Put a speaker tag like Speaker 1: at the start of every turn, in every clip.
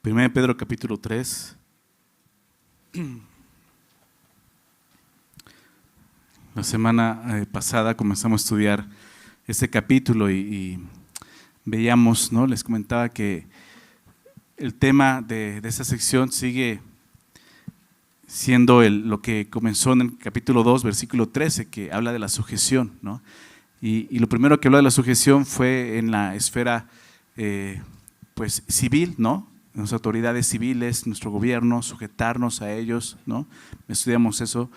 Speaker 1: 1 Pedro capítulo 3. La semana pasada comenzamos a estudiar este capítulo y veíamos, ¿no? Les comentaba que el tema de esta sección sigue siendo lo que comenzó en el capítulo 2, versículo 13, que habla de la sujeción, ¿no? Y lo primero que habló de la sujeción fue en la esfera pues civil, ¿no? Las autoridades civiles, nuestro gobierno, sujetarnos a ellos, ¿no? Estudiamos eso.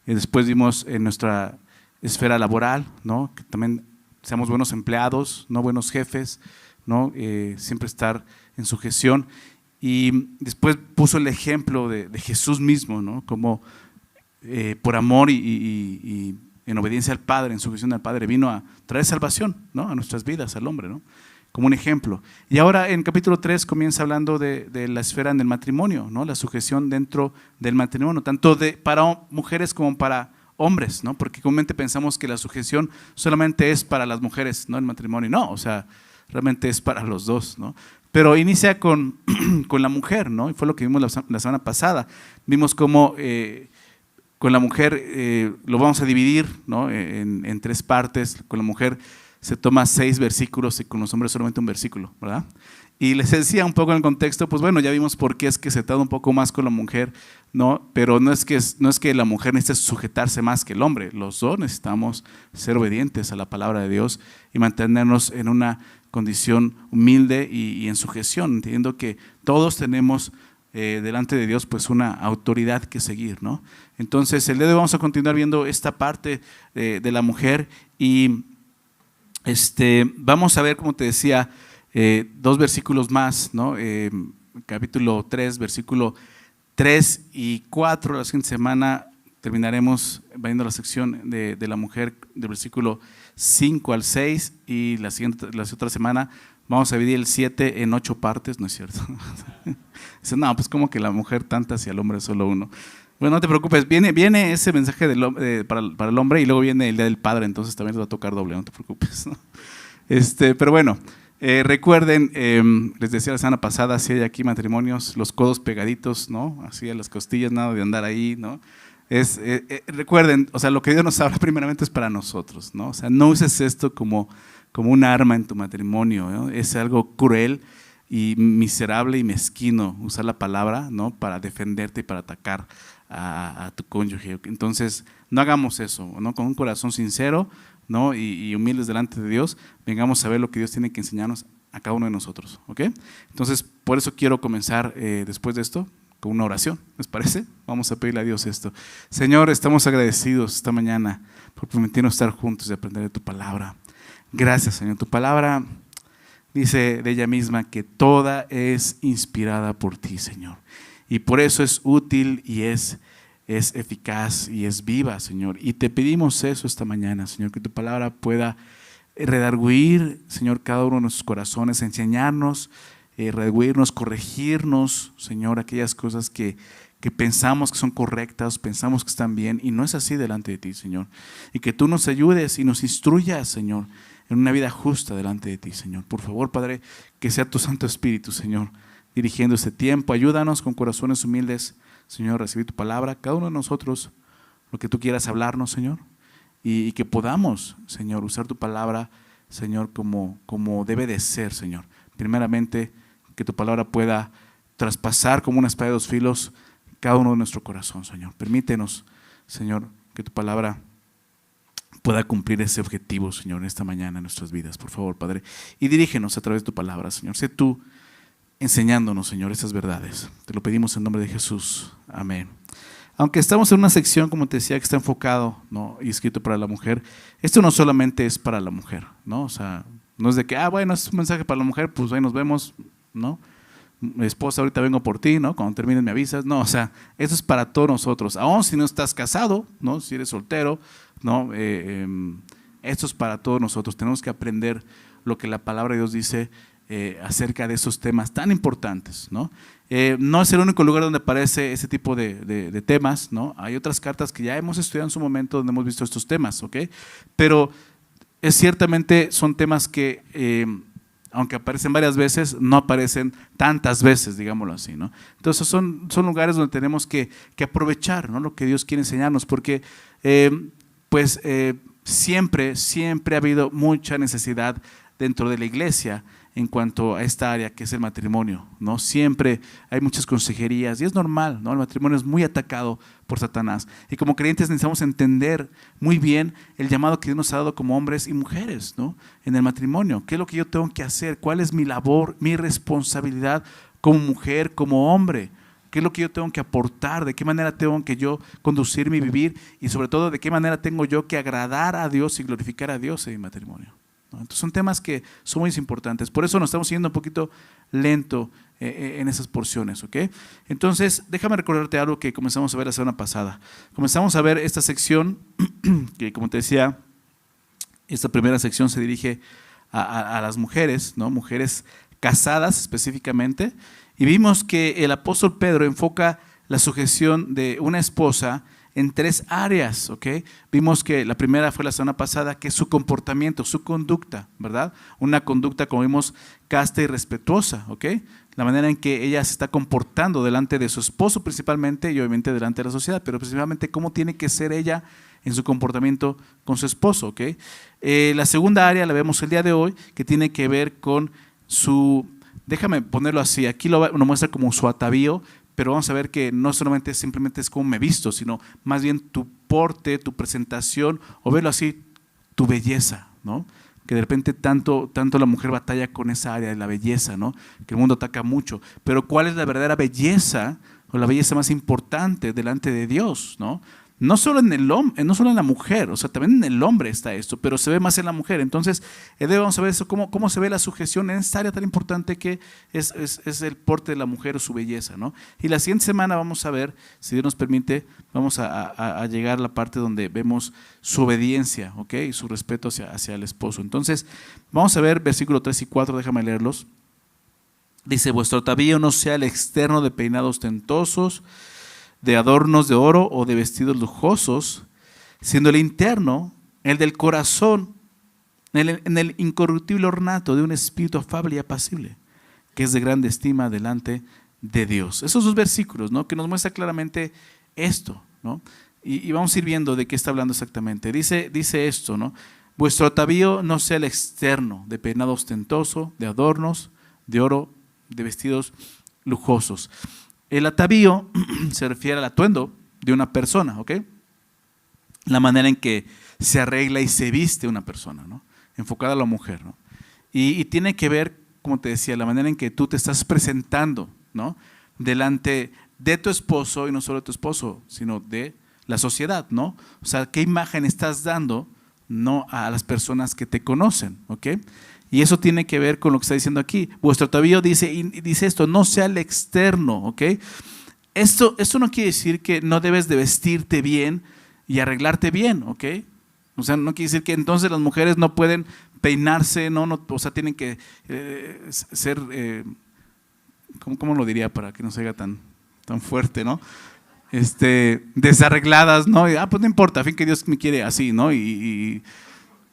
Speaker 1: Y después vimos en nuestra esfera laboral, ¿no? Que también seamos buenos empleados, no buenos jefes, ¿no? Siempre estar en sujeción. Y después puso el ejemplo de Jesús mismo, ¿no? Como por amor y en obediencia al Padre, en sujeción al Padre, vino a traer salvación, ¿no? A nuestras vidas, al hombre, ¿no? Como un ejemplo. Y ahora en capítulo 3 comienza hablando de la esfera en el matrimonio, ¿no? La sujeción dentro del matrimonio, tanto para mujeres como para hombres, ¿no? Porque comúnmente pensamos que la sujeción solamente es para las mujeres, ¿no? El matrimonio, no, o sea, realmente es para los dos, ¿no? Pero inicia con la mujer, ¿no? Y fue lo que vimos la semana pasada. Vimos cómo con la mujer lo vamos a dividir, ¿no? En tres partes. Con la mujer se toma 6 versículos y con los hombres solamente un versículo, ¿verdad? Y les decía un poco en el contexto, pues bueno, ya vimos por qué es que se trata un poco más con la mujer, ¿no? Pero no es que la mujer necesite sujetarse más que el hombre, los dos necesitamos ser obedientes a la palabra de Dios y mantenernos en una condición humilde y en sujeción, entendiendo que todos tenemos delante de Dios pues una autoridad que seguir, ¿no? Entonces el día de hoy vamos a continuar viendo esta parte de la mujer y vamos a ver, como te decía, 2 versículos más, ¿no? Capítulo 3, versículo 3 y 4. La siguiente semana terminaremos viendo la sección de la mujer del versículo 5 al 6 y la otra semana vamos a dividir el 7 en 8 partes, ¿no es cierto? Dicen, no, pues como que la mujer tantas y el hombre solo uno. Bueno, no te preocupes, viene ese mensaje para el hombre y luego viene el día del padre, entonces también te va a tocar doble, no te preocupes, ¿no? Pero bueno, recuerden, les decía la semana pasada, si hay aquí matrimonios, los codos pegaditos, ¿no? Así a las costillas, nada de andar ahí, ¿no? Recuerden, o sea, lo que Dios nos habla primeramente es para nosotros, ¿no? O sea, no uses esto como un arma en tu matrimonio, ¿no? Es algo cruel y miserable y mezquino usar la palabra, ¿no? Para defenderte y para atacar a tu cónyuge. Entonces, no hagamos eso, ¿no? Con un corazón sincero, ¿no? y humildes delante de Dios, vengamos a ver lo que Dios tiene que enseñarnos a cada uno de nosotros, ¿ok? Entonces, por eso quiero comenzar después de esto con una oración, ¿les parece? Vamos a pedirle a Dios esto. Señor, estamos agradecidos esta mañana por permitirnos estar juntos y aprender de tu palabra. Gracias, Señor. Tu palabra dice de ella misma que toda es inspirada por ti, Señor. Y por eso es útil y es eficaz y es viva, Señor. Y te pedimos eso esta mañana, Señor, que tu palabra pueda redarguir, Señor, cada uno de nuestros corazones, enseñarnos, redarguirnos, corregirnos, Señor, aquellas cosas que pensamos que son correctas, pensamos que están bien y no es así delante de ti, Señor. Y que tú nos ayudes y nos instruyas, Señor, en una vida justa delante de ti, Señor. Por favor, Padre, que sea tu Santo Espíritu, Señor, dirigiendo este tiempo. Ayúdanos con corazones humildes, Señor, a recibir tu palabra, cada uno de nosotros, lo que tú quieras hablarnos, Señor, y que podamos, Señor, usar tu palabra, Señor, como debe de ser, Señor. Primeramente, que tu palabra pueda traspasar como una espada de 2 filos cada uno de nuestro corazón, Señor. Permítenos, Señor, que tu palabra pueda cumplir ese objetivo, Señor, en esta mañana en nuestras vidas, por favor, Padre. Y dirígenos a través de tu palabra, Señor. Sé tú enseñándonos, Señor, esas verdades. Te lo pedimos en nombre de Jesús. Amén. Aunque estamos en una sección, como te decía, que está enfocado, ¿no? Y escrito para la mujer, esto no solamente es para la mujer, ¿no? O sea, no es de que, bueno, es un mensaje para la mujer, pues ahí nos vemos, ¿no? Mi esposa, ahorita vengo por ti, ¿no? Cuando termines me avisas. No, o sea, eso es para todos nosotros. Aún si no estás casado, ¿no? Si eres soltero, ¿no? Esto es para todos nosotros. Tenemos que aprender lo que la palabra de Dios dice acerca de esos temas tan importantes, ¿no? No es el único lugar donde aparece ese tipo de temas, ¿no? Hay otras cartas que ya hemos estudiado en su momento donde hemos visto estos temas, ¿ok? Pero ciertamente son temas que aunque aparecen varias veces, no aparecen tantas veces, digámoslo así, ¿no? Entonces son lugares donde tenemos que aprovechar, ¿no?, lo que Dios quiere enseñarnos, porque siempre ha habido mucha necesidad dentro de la iglesia en cuanto a esta área que es el matrimonio, ¿no? Siempre hay muchas consejerías y es normal, ¿no? El matrimonio es muy atacado por Satanás y como creyentes necesitamos entender muy bien el llamado que Dios nos ha dado como hombres y mujeres, ¿no?, en el matrimonio. ¿Qué es lo que yo tengo que hacer? ¿Cuál es mi labor, mi responsabilidad como mujer, como hombre? ¿Qué es lo que yo tengo que aportar? ¿De qué manera tengo que yo conducirme y vivir? Y sobre todo, ¿de qué manera tengo yo que agradar a Dios y glorificar a Dios en mi matrimonio? ¿No? Entonces son temas que son muy importantes. Por eso nos estamos yendo un poquito lento en esas porciones, ¿ok? Entonces, déjame recordarte algo que comenzamos a ver la semana pasada. Comenzamos a ver esta sección que, como te decía, esta primera sección se dirige a las mujeres, ¿no? Mujeres casadas específicamente. Y vimos que el apóstol Pedro enfoca la sujeción de una esposa en 3 áreas, ¿ok? Vimos que la primera fue la semana pasada, que es su comportamiento, su conducta, ¿verdad? Una conducta, como vimos, casta y respetuosa, ¿ok? La manera en que ella se está comportando delante de su esposo principalmente y obviamente delante de la sociedad, pero principalmente cómo tiene que ser ella en su comportamiento con su esposo, ¿ok? La segunda área la vemos el día de hoy, que tiene que ver con su, déjame ponerlo así, aquí lo muestra como su atavío, pero vamos a ver que no solamente simplemente es cómo me visto, sino más bien tu porte, tu presentación, o verlo así, tu belleza, ¿no? Que de repente tanto la mujer batalla con esa área de la belleza, ¿no? Que el mundo ataca mucho. Pero ¿cuál es la verdadera belleza o la belleza más importante delante de Dios, ¿no? No solo en el hombre, no solo en la mujer, o sea, también en el hombre está esto, pero se ve más en la mujer. Entonces, vamos a ver eso, cómo se ve la sujeción en esta área tan importante que es el porte de la mujer o su belleza, ¿no? Y la siguiente semana vamos a ver, si Dios nos permite, vamos a llegar a la parte donde vemos su obediencia, ¿ok? Y su respeto hacia el esposo. Entonces, vamos a ver versículos 3 y 4, déjame leerlos. Dice, vuestro atavío no sea el externo de peinados ostentosos, de adornos de oro o de vestidos lujosos, siendo el interno, el del corazón, en el incorruptible ornato de un espíritu afable y apacible, que es de grande estima delante de Dios. Esos 2 versículos, ¿no?, que nos muestra claramente esto, ¿no? Y vamos a ir viendo de qué está hablando exactamente. Dice esto, ¿no? Vuestro atavío no sea el externo, de peinado ostentoso, de adornos, de oro, de vestidos lujosos. El atavío se refiere al atuendo de una persona, ¿ok? La manera en que se arregla y se viste una persona, ¿no? Enfocada a la mujer, ¿no? Y tiene que ver, como te decía, la manera en que tú te estás presentando, ¿no?, delante de tu esposo, y no solo de tu esposo, sino de la sociedad, ¿no? O sea, ¿qué imagen estás dando, no, a las personas que te conocen, ¿ok? Y eso tiene que ver con lo que está diciendo aquí. Vuestro atavío dice esto, no sea el externo, ¿ok? Esto no quiere decir que no debes de vestirte bien y arreglarte bien, ¿ok? O sea, no quiere decir que entonces las mujeres no pueden peinarse, o sea, tienen que ser, ¿cómo lo diría para que no se haga tan fuerte, ¿no? Desarregladas, ¿no? Pues no importa, a fin que Dios me quiere así, ¿no?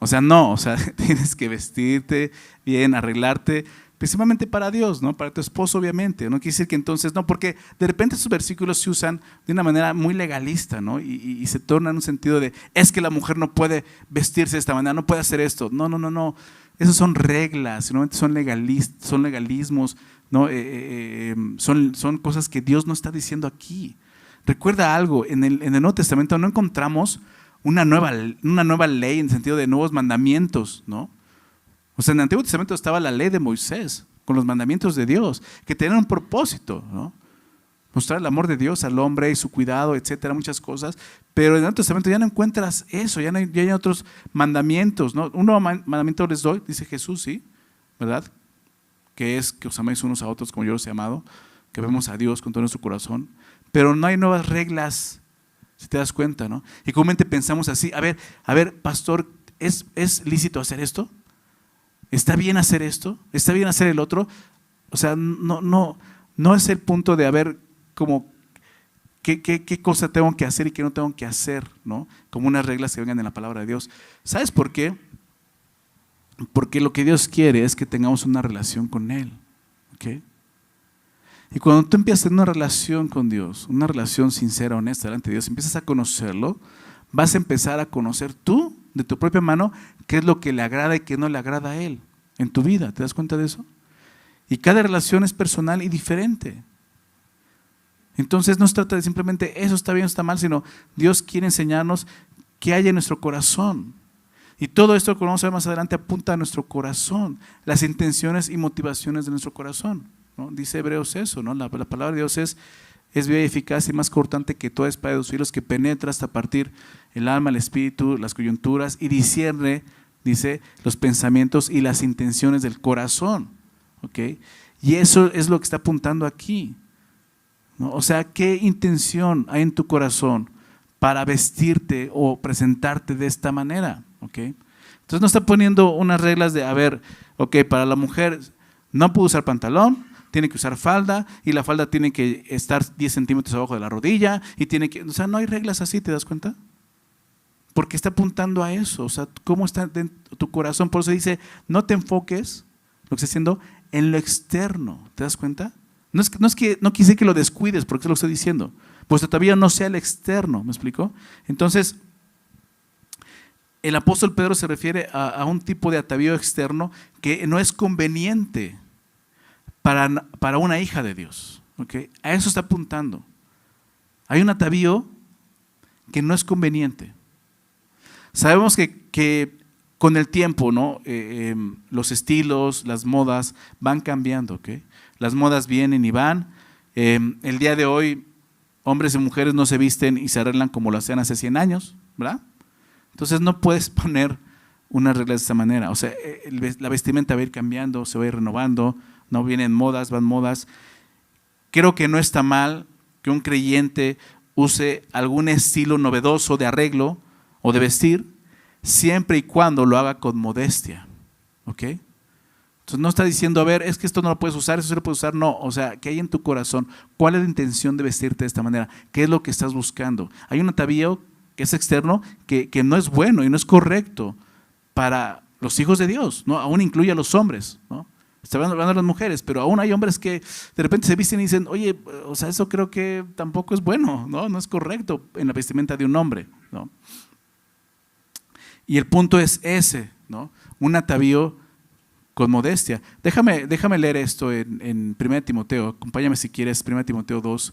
Speaker 1: O sea, no, o sea, tienes que vestirte bien, arreglarte, principalmente para Dios, ¿no? Para tu esposo, obviamente. No quiere decir que entonces, no, porque de repente esos versículos se usan de una manera muy legalista, ¿no? Y se torna en un sentido de, es que la mujer no puede vestirse de esta manera, no puede hacer esto. No. Esas son reglas, normalmente son legalismos, ¿no? Son cosas que Dios no está diciendo aquí. Recuerda algo, en el Nuevo Testamento no encontramos una nueva ley en el sentido de nuevos mandamientos, ¿no? O sea, en el Antiguo Testamento estaba la ley de Moisés con los mandamientos de Dios, que tenían un propósito, ¿no? Mostrar el amor de Dios al hombre y su cuidado, etcétera, muchas cosas. Pero en el Nuevo Testamento ya no encuentras eso, ya hay otros mandamientos, ¿no? Un nuevo mandamiento les doy, dice Jesús, ¿sí? ¿Verdad? Que es que os améis unos a otros como yo os he amado, que vemos a Dios con todo nuestro corazón. Pero no hay nuevas reglas, si te das cuenta, ¿no? Y comúnmente pensamos así, a ver, pastor, ¿es lícito hacer esto? ¿Está bien hacer esto? ¿Está bien hacer el otro? O sea, no es el punto de haber como qué cosa tengo que hacer y qué no tengo que hacer, ¿no? Como unas reglas que vengan en la palabra de Dios. ¿Sabes por qué? Porque lo que Dios quiere es que tengamos una relación con Él. ¿Ok? Y cuando tú empiezas a tener una relación con Dios, una relación sincera, honesta delante de Dios, empiezas a conocerlo, vas a empezar a conocer tú, de tu propia mano, qué es lo que le agrada y qué no le agrada a Él en tu vida. ¿Te das cuenta de eso? Y cada relación es personal y diferente. Entonces no se trata de simplemente eso está bien o está mal, sino Dios quiere enseñarnos qué hay en nuestro corazón. Y todo esto que vamos a ver más adelante apunta a nuestro corazón, las intenciones y motivaciones de nuestro corazón, ¿no? Dice Hebreos eso, ¿no? La palabra de Dios es viva y eficaz y más cortante que toda espada de dos filos, que penetra hasta partir el alma, el espíritu, las coyunturas y discierne, dice, los pensamientos y las intenciones del corazón. ¿Ok? Y eso es lo que está apuntando aquí, ¿no? O sea, ¿qué intención hay en tu corazón para vestirte o presentarte de esta manera? ¿Ok? Entonces no está poniendo unas reglas de, a ver, ok, para la mujer no puede usar pantalón, tiene que usar falda y la falda tiene que estar 10 centímetros abajo de la rodilla y tiene que, o sea, no hay reglas así, ¿te das cuenta? Porque está apuntando a eso, o sea, cómo está dentro tu corazón. Por eso dice, no te enfoques, lo que está haciendo, en lo externo, ¿te das cuenta? No quise que lo descuides, porque es lo que estoy diciendo. Pues todavía no sea el externo, ¿me explico? Entonces, el apóstol Pedro se refiere a un tipo de atavío externo que no es conveniente para una hija de Dios. ¿Okay? A eso está apuntando. Hay un atavío que no es conveniente. Sabemos que con el tiempo, ¿no? Los estilos, las modas van cambiando. ¿Okay? Las modas vienen y van. El día de hoy, hombres y mujeres no se visten y se arreglan como lo hacían hace 100 años, ¿verdad? Entonces no puedes poner unas reglas de esta manera. O sea, la vestimenta va a ir cambiando, se va a ir renovando, no vienen modas, van modas. Creo que no está mal que un creyente use algún estilo novedoso de arreglo o de vestir, siempre y cuando lo haga con modestia. ¿Ok? Entonces no está diciendo, a ver, es que esto no lo puedes usar, eso sí lo puedes usar. No, o sea, ¿qué hay en tu corazón? ¿Cuál es la intención de vestirte de esta manera? ¿Qué es lo que estás buscando? Hay un atavío que es externo, que no es bueno y no es correcto para los hijos de Dios, ¿no? Aún incluye a los hombres, ¿no? Está hablando de las mujeres, pero aún hay hombres que de repente se visten y dicen, oye, o sea, eso creo que tampoco es bueno, ¿no? No es correcto en la vestimenta de un hombre, ¿no? Y el punto es ese, ¿no? Un atavío con modestia. Déjame leer esto en 1 Timoteo, acompáñame si quieres, 1 Timoteo 2,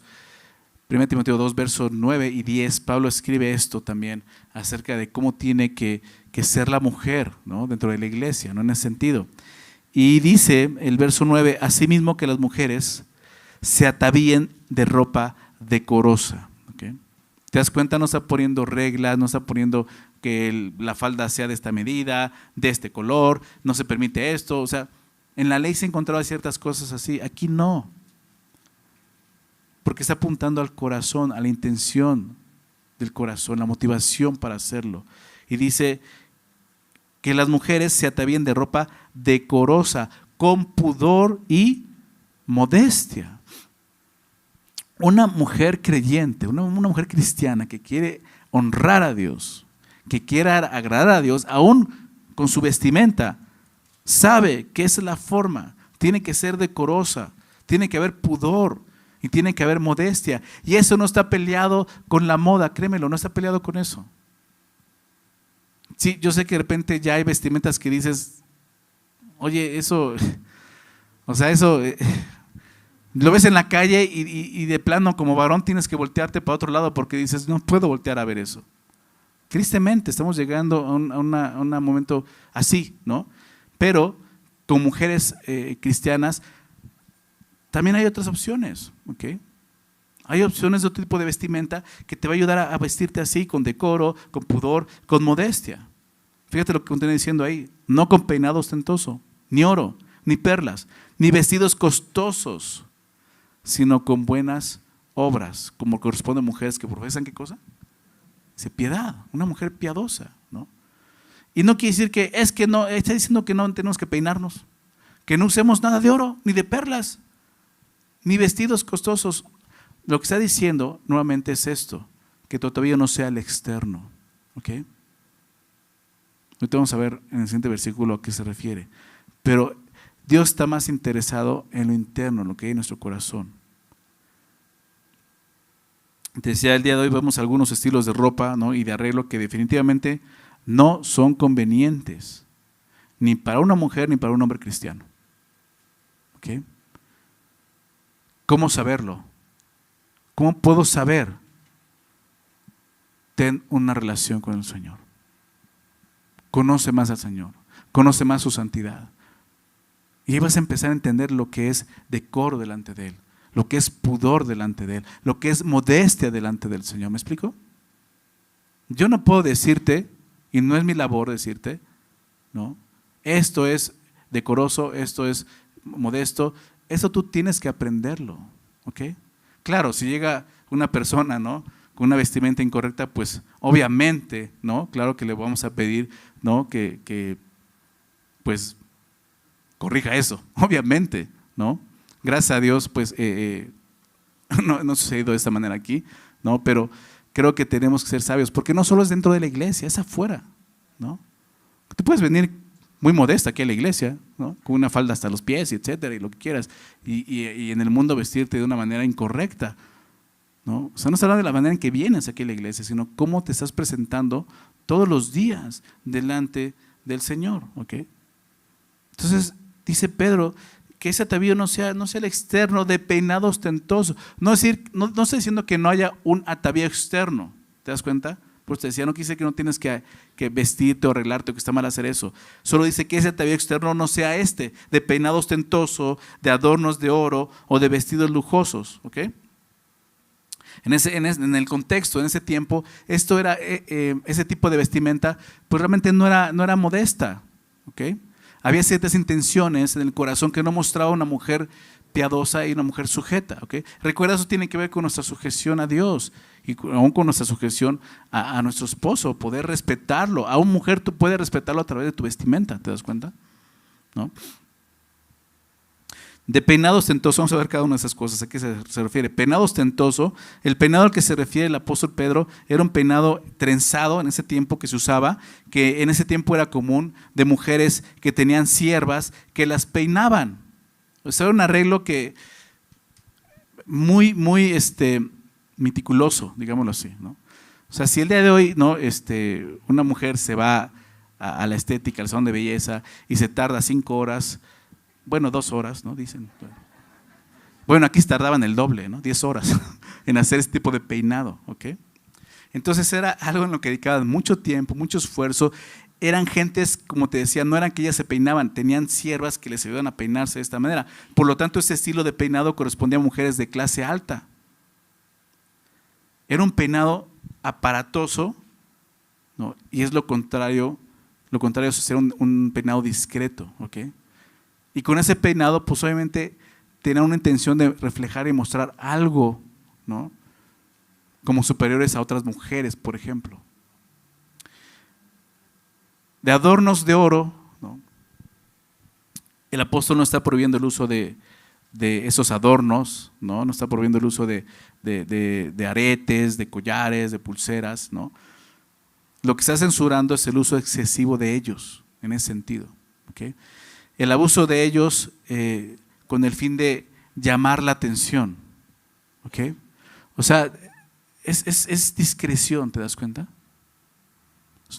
Speaker 1: versos 9 y 10, Pablo escribe esto también acerca de cómo tiene que ser la mujer, ¿no? Dentro de la iglesia, ¿no? En ese sentido. Y dice el verso 9, asimismo que las mujeres se atavíen de ropa decorosa. ¿Okay? ¿Te das cuenta? No está poniendo reglas, no está poniendo que la falda sea de esta medida, de este color, no se permite esto. O sea, en la ley se encontraba ciertas cosas así, aquí no. Porque está apuntando al corazón, a la intención del corazón, la motivación para hacerlo. Y dice que las mujeres se atavíen de ropa decorosa, con pudor y modestia. Una mujer creyente, una mujer cristiana que quiere honrar a Dios, que quiera agradar a Dios, aún con su vestimenta, sabe que esa es la forma, tiene que ser decorosa, tiene que haber pudor y tiene que haber modestia. Y eso no está peleado con la moda, créemelo, no está peleado con eso. Sí, yo sé que de repente ya hay vestimentas que dices, oye, eso, o sea, eso, lo ves en la calle y de plano como varón tienes que voltearte para otro lado porque dices, no puedo voltear a ver eso. Tristemente estamos llegando a un momento así, ¿no? Pero con mujeres cristianas también hay otras opciones, ¿ok? Hay opciones de otro tipo de vestimenta que te va a ayudar a vestirte así, con decoro, con pudor, con modestia. Fíjate lo que continúa diciendo ahí, no con peinado ostentoso, ni oro, ni perlas, ni vestidos costosos, sino con buenas obras, como corresponde a mujeres que profesan, ¿qué cosa? Dice piedad, una mujer piadosa, ¿no? Y no quiere decir que, es que no, está diciendo que no tenemos que peinarnos, que no usemos nada de oro, ni de perlas, ni vestidos costosos. Lo que está diciendo nuevamente es esto, que todavía no sea el externo, ¿ok? Ahorita vamos a ver en el siguiente versículo a qué se refiere. Pero Dios está más interesado en lo interno, en lo que hay en nuestro corazón. Te decía, el día de hoy vemos algunos estilos de ropa, ¿no?, y de arreglo que definitivamente no son convenientes, ni para una mujer ni para un hombre cristiano. ¿Okay? ¿Cómo saberlo? ¿Cómo puedo saber? Ten una relación con el Señor. Conoce más al Señor, conoce más su santidad. Y ahí vas a empezar a entender lo que es decoro delante de Él, lo que es pudor delante de Él, lo que es modestia delante del Señor. ¿Me explico? Yo no puedo decirte, y no es mi labor decirte, ¿no?, esto es decoroso, esto es modesto. Eso tú tienes que aprenderlo, ¿ok? Claro, si llega una persona, ¿no?, con una vestimenta incorrecta, pues obviamente, ¿no?, claro que le vamos a pedir, ¿no?, que pues corrija eso, obviamente, ¿no? Gracias a Dios, pues no ha sucedido de esta manera aquí, ¿no? Pero creo que tenemos que ser sabios, porque no solo es dentro de la iglesia, es afuera, ¿no? Tú puedes venir muy modesta aquí a la iglesia, ¿no?, con una falda hasta los pies, etcétera, y lo que quieras, y en el mundo vestirte de una manera incorrecta, ¿no? O sea, no se habla de la manera en que vienes aquí a la iglesia, sino cómo te estás presentando todos los días delante del Señor, ¿ok? Entonces, dice Pedro, que ese atavío no sea el externo de peinado ostentoso. No estoy diciendo que no haya un atavío externo, ¿te das cuenta? Pues te decía, no quise que no tienes que vestirte o arreglarte o que está mal hacer eso. Solo dice que ese atavío externo no sea de peinado ostentoso, de adornos de oro o de vestidos lujosos, ¿ok? En el contexto, en ese tiempo, esto era ese tipo de vestimenta, pues realmente no era modesta, ¿ok? Había ciertas intenciones en el corazón que no mostraba una mujer piadosa y una mujer sujeta, ¿ok? Recuerda, eso tiene que ver con nuestra sujeción a Dios y aún con nuestra sujeción a nuestro esposo, poder respetarlo. A una mujer tú puedes respetarlo a través de tu vestimenta, ¿te das cuenta? ¿No? De peinado ostentoso, vamos a ver cada una de esas cosas. ¿A qué se refiere? Peinado ostentoso, el peinado al que se refiere el apóstol Pedro era un peinado trenzado en ese tiempo que se usaba, que en ese tiempo era común, de mujeres que tenían siervas que las peinaban. O sea, era un arreglo que muy meticuloso, digámoslo así, ¿no? O sea, si el día de hoy, ¿no?, una mujer se va a la estética, al salón de belleza, y se tarda 5 horas, bueno, 2 horas, ¿no?, dicen. Bueno, aquí tardaban el doble, ¿no?, 10 horas en hacer este tipo de peinado, ¿ok? Entonces era algo en lo que dedicaban mucho tiempo, mucho esfuerzo. Eran gentes, como te decía, no eran que ellas se peinaban, tenían siervas que les ayudaban a peinarse de esta manera. Por lo tanto, este estilo de peinado correspondía a mujeres de clase alta. Era un peinado aparatoso, ¿no?, y es lo contrario es ser un peinado discreto, ¿ok? Y con ese peinado, pues obviamente tenía una intención de reflejar y mostrar algo, ¿no?, como superiores a otras mujeres, por ejemplo. De adornos de oro, ¿no?, el apóstol no está prohibiendo el uso de esos adornos, ¿no? No está prohibiendo el uso de aretes, de collares, de pulseras, ¿no? Lo que está censurando es el uso excesivo de ellos, en ese sentido, ¿ok? El abuso de ellos con el fin de llamar la atención, ¿ok? O sea, es discreción, ¿te das cuenta?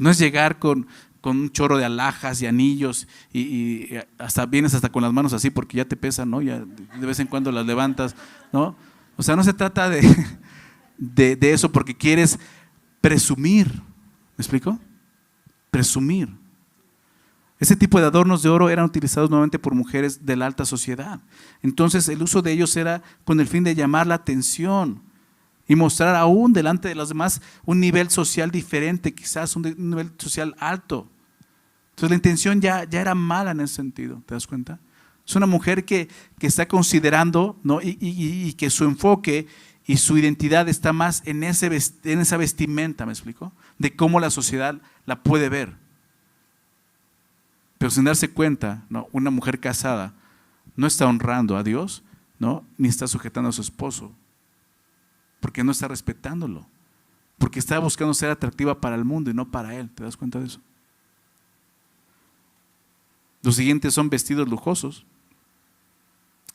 Speaker 1: No es llegar con un chorro de alhajas y anillos y hasta vienes hasta con las manos así porque ya te pesan, ¿no? Ya de vez en cuando las levantas, ¿no? O sea, no se trata de eso porque quieres presumir, ¿me explico? Presumir. Ese tipo de adornos de oro eran utilizados nuevamente por mujeres de la alta sociedad. Entonces el uso de ellos era con el fin de llamar la atención y mostrar aún delante de los demás un nivel social diferente, quizás un nivel social alto. Entonces la intención ya era mala en ese sentido, ¿te das cuenta? Es una mujer que está considerando, ¿no?, y que su enfoque y su identidad está más en esa vestimenta, ¿me explico? De cómo la sociedad la puede ver. Pero sin darse cuenta, ¿no?, una mujer casada no está honrando a Dios, ¿no?, ni está sujetando a su esposo, porque no está respetándolo, porque está buscando ser atractiva para el mundo y no para él. ¿Te das cuenta de eso? Los siguientes son vestidos lujosos.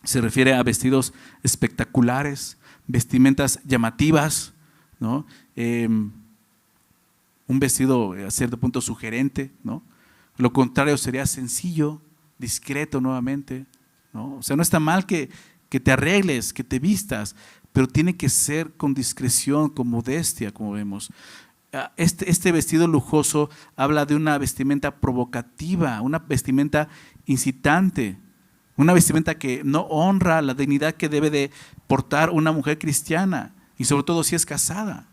Speaker 1: Se refiere a vestidos espectaculares, vestimentas llamativas, ¿no? Un vestido a cierto punto sugerente, ¿no? Lo contrario sería sencillo, discreto nuevamente, ¿no? O sea, no está mal que te arregles, que te vistas, pero tiene que ser con discreción, con modestia, como vemos. Este vestido lujoso habla de una vestimenta provocativa, una vestimenta incitante, una vestimenta que no honra la dignidad que debe de portar una mujer cristiana, y sobre todo si es casada.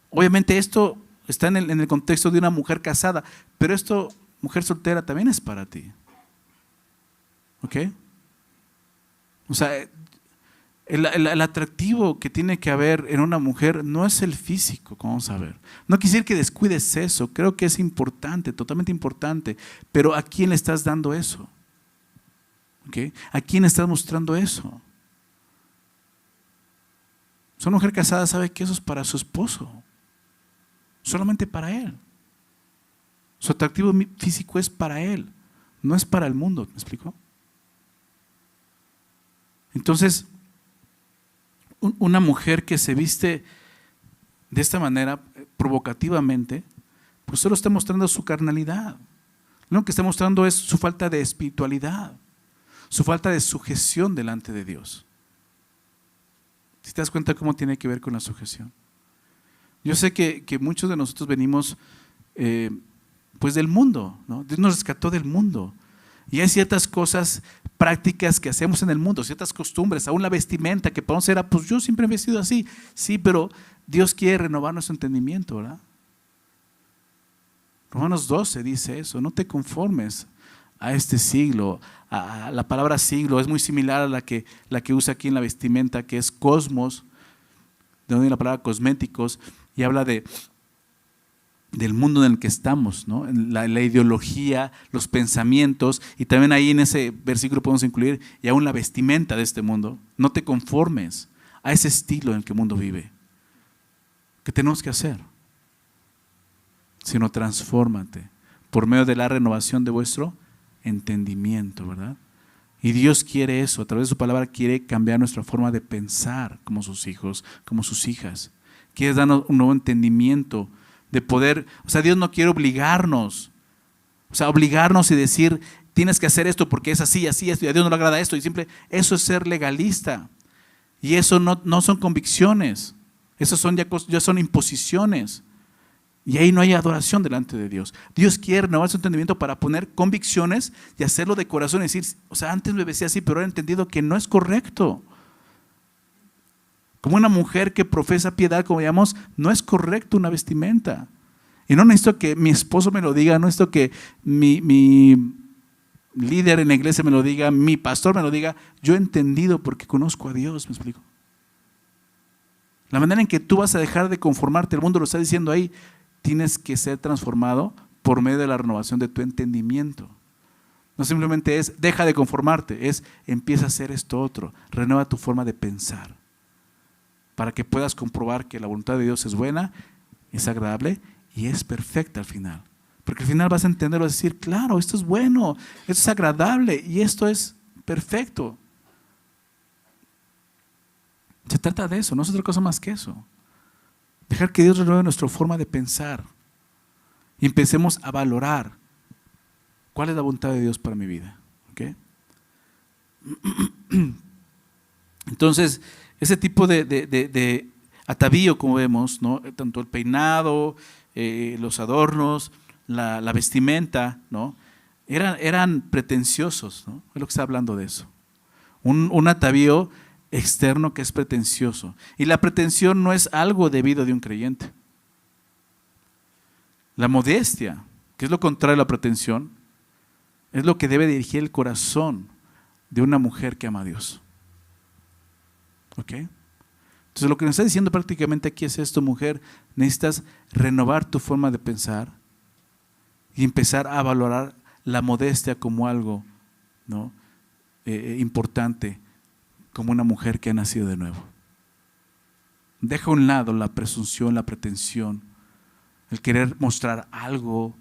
Speaker 1: Obviamente esto está en el contexto de una mujer casada, pero esto, mujer soltera, también es para ti. ¿Ok? O sea, el atractivo que tiene que haber en una mujer no es el físico, como vamos a ver. No quisiera que descuides eso, creo que es importante, totalmente importante, pero ¿a quién le estás dando eso? ¿Ok? ¿A quién estás mostrando eso? Una mujer casada sabe que eso es para su esposo, solamente para él. Su atractivo físico es para él, no es para el mundo, ¿me explico? Entonces, una mujer que se viste de esta manera, provocativamente, pues solo está mostrando su carnalidad. Lo que está mostrando es su falta de espiritualidad, su falta de sujeción delante de Dios. Si te das cuenta cómo tiene que ver con la sujeción. Yo sé que muchos de nosotros venimos pues del mundo, ¿no? Dios nos rescató del mundo. Y hay ciertas cosas prácticas que hacemos en el mundo, ciertas costumbres, aún la vestimenta que podemos ser, pues yo siempre he vestido así. Sí, pero Dios quiere renovar nuestro entendimiento, ¿verdad? Romanos 12 dice eso, no te conformes a este siglo. La palabra siglo es muy similar a la que usa aquí en la vestimenta, que es cosmos, de donde viene la palabra cosméticos, y habla del mundo en el que estamos, ¿no? La ideología, los pensamientos, y también ahí en ese versículo podemos incluir y aún la vestimenta de este mundo. No te conformes a ese estilo en el que el mundo vive. ¿Qué tenemos que hacer? Sino transfórmate por medio de la renovación de vuestro entendimiento, ¿verdad? Y Dios quiere eso, a través de su palabra quiere cambiar nuestra forma de pensar como sus hijos, como sus hijas. Quiere darnos un nuevo entendimiento de poder, o sea, Dios no quiere obligarnos, o sea, obligarnos y decir, tienes que hacer esto porque es así, así, esto, y a Dios no le agrada esto, y simple, eso es ser legalista, y eso no son convicciones, eso ya son imposiciones, y ahí no hay adoración delante de Dios. Dios quiere renovar su entendimiento para poner convicciones y hacerlo de corazón y decir, o sea, antes me decía así, pero he entendido que no es correcto. Como una mujer que profesa piedad, como llamamos, no es correcto una vestimenta. Y no necesito que mi esposo me lo diga, no necesito que mi líder en la iglesia me lo diga, mi pastor me lo diga. Yo he entendido porque conozco a Dios, ¿me explico? La manera en que tú vas a dejar de conformarte, el mundo lo está diciendo ahí, tienes que ser transformado por medio de la renovación de tu entendimiento. No simplemente es, deja de conformarte, es, empieza a hacer esto otro, renueva tu forma de pensar, para que puedas comprobar que la voluntad de Dios es buena, es agradable y es perfecta al final. Porque al final vas a entenderlo, vas a decir, claro, esto es bueno, esto es agradable y esto es perfecto. Se trata de eso, no es otra cosa más que eso. Dejar que Dios renueve nuestra forma de pensar y empecemos a valorar cuál es la voluntad de Dios para mi vida. ¿Okay? Entonces, ese tipo de atavío, como vemos, ¿no? Tanto el peinado, los adornos, la vestimenta, ¿no? eran pretenciosos, ¿no? Es lo que está hablando de eso. Un atavío externo que es pretencioso. Y la pretensión no es algo debido de un creyente. La modestia, que es lo contrario a la pretensión, es lo que debe dirigir el corazón de una mujer que ama a Dios. ¿Ok? Entonces lo que nos está diciendo prácticamente aquí es esto, mujer, necesitas renovar tu forma de pensar y empezar a valorar la modestia como algo, ¿no? Importante, como una mujer que ha nacido de nuevo. Deja a un lado la presunción, la pretensión, el querer mostrar algo,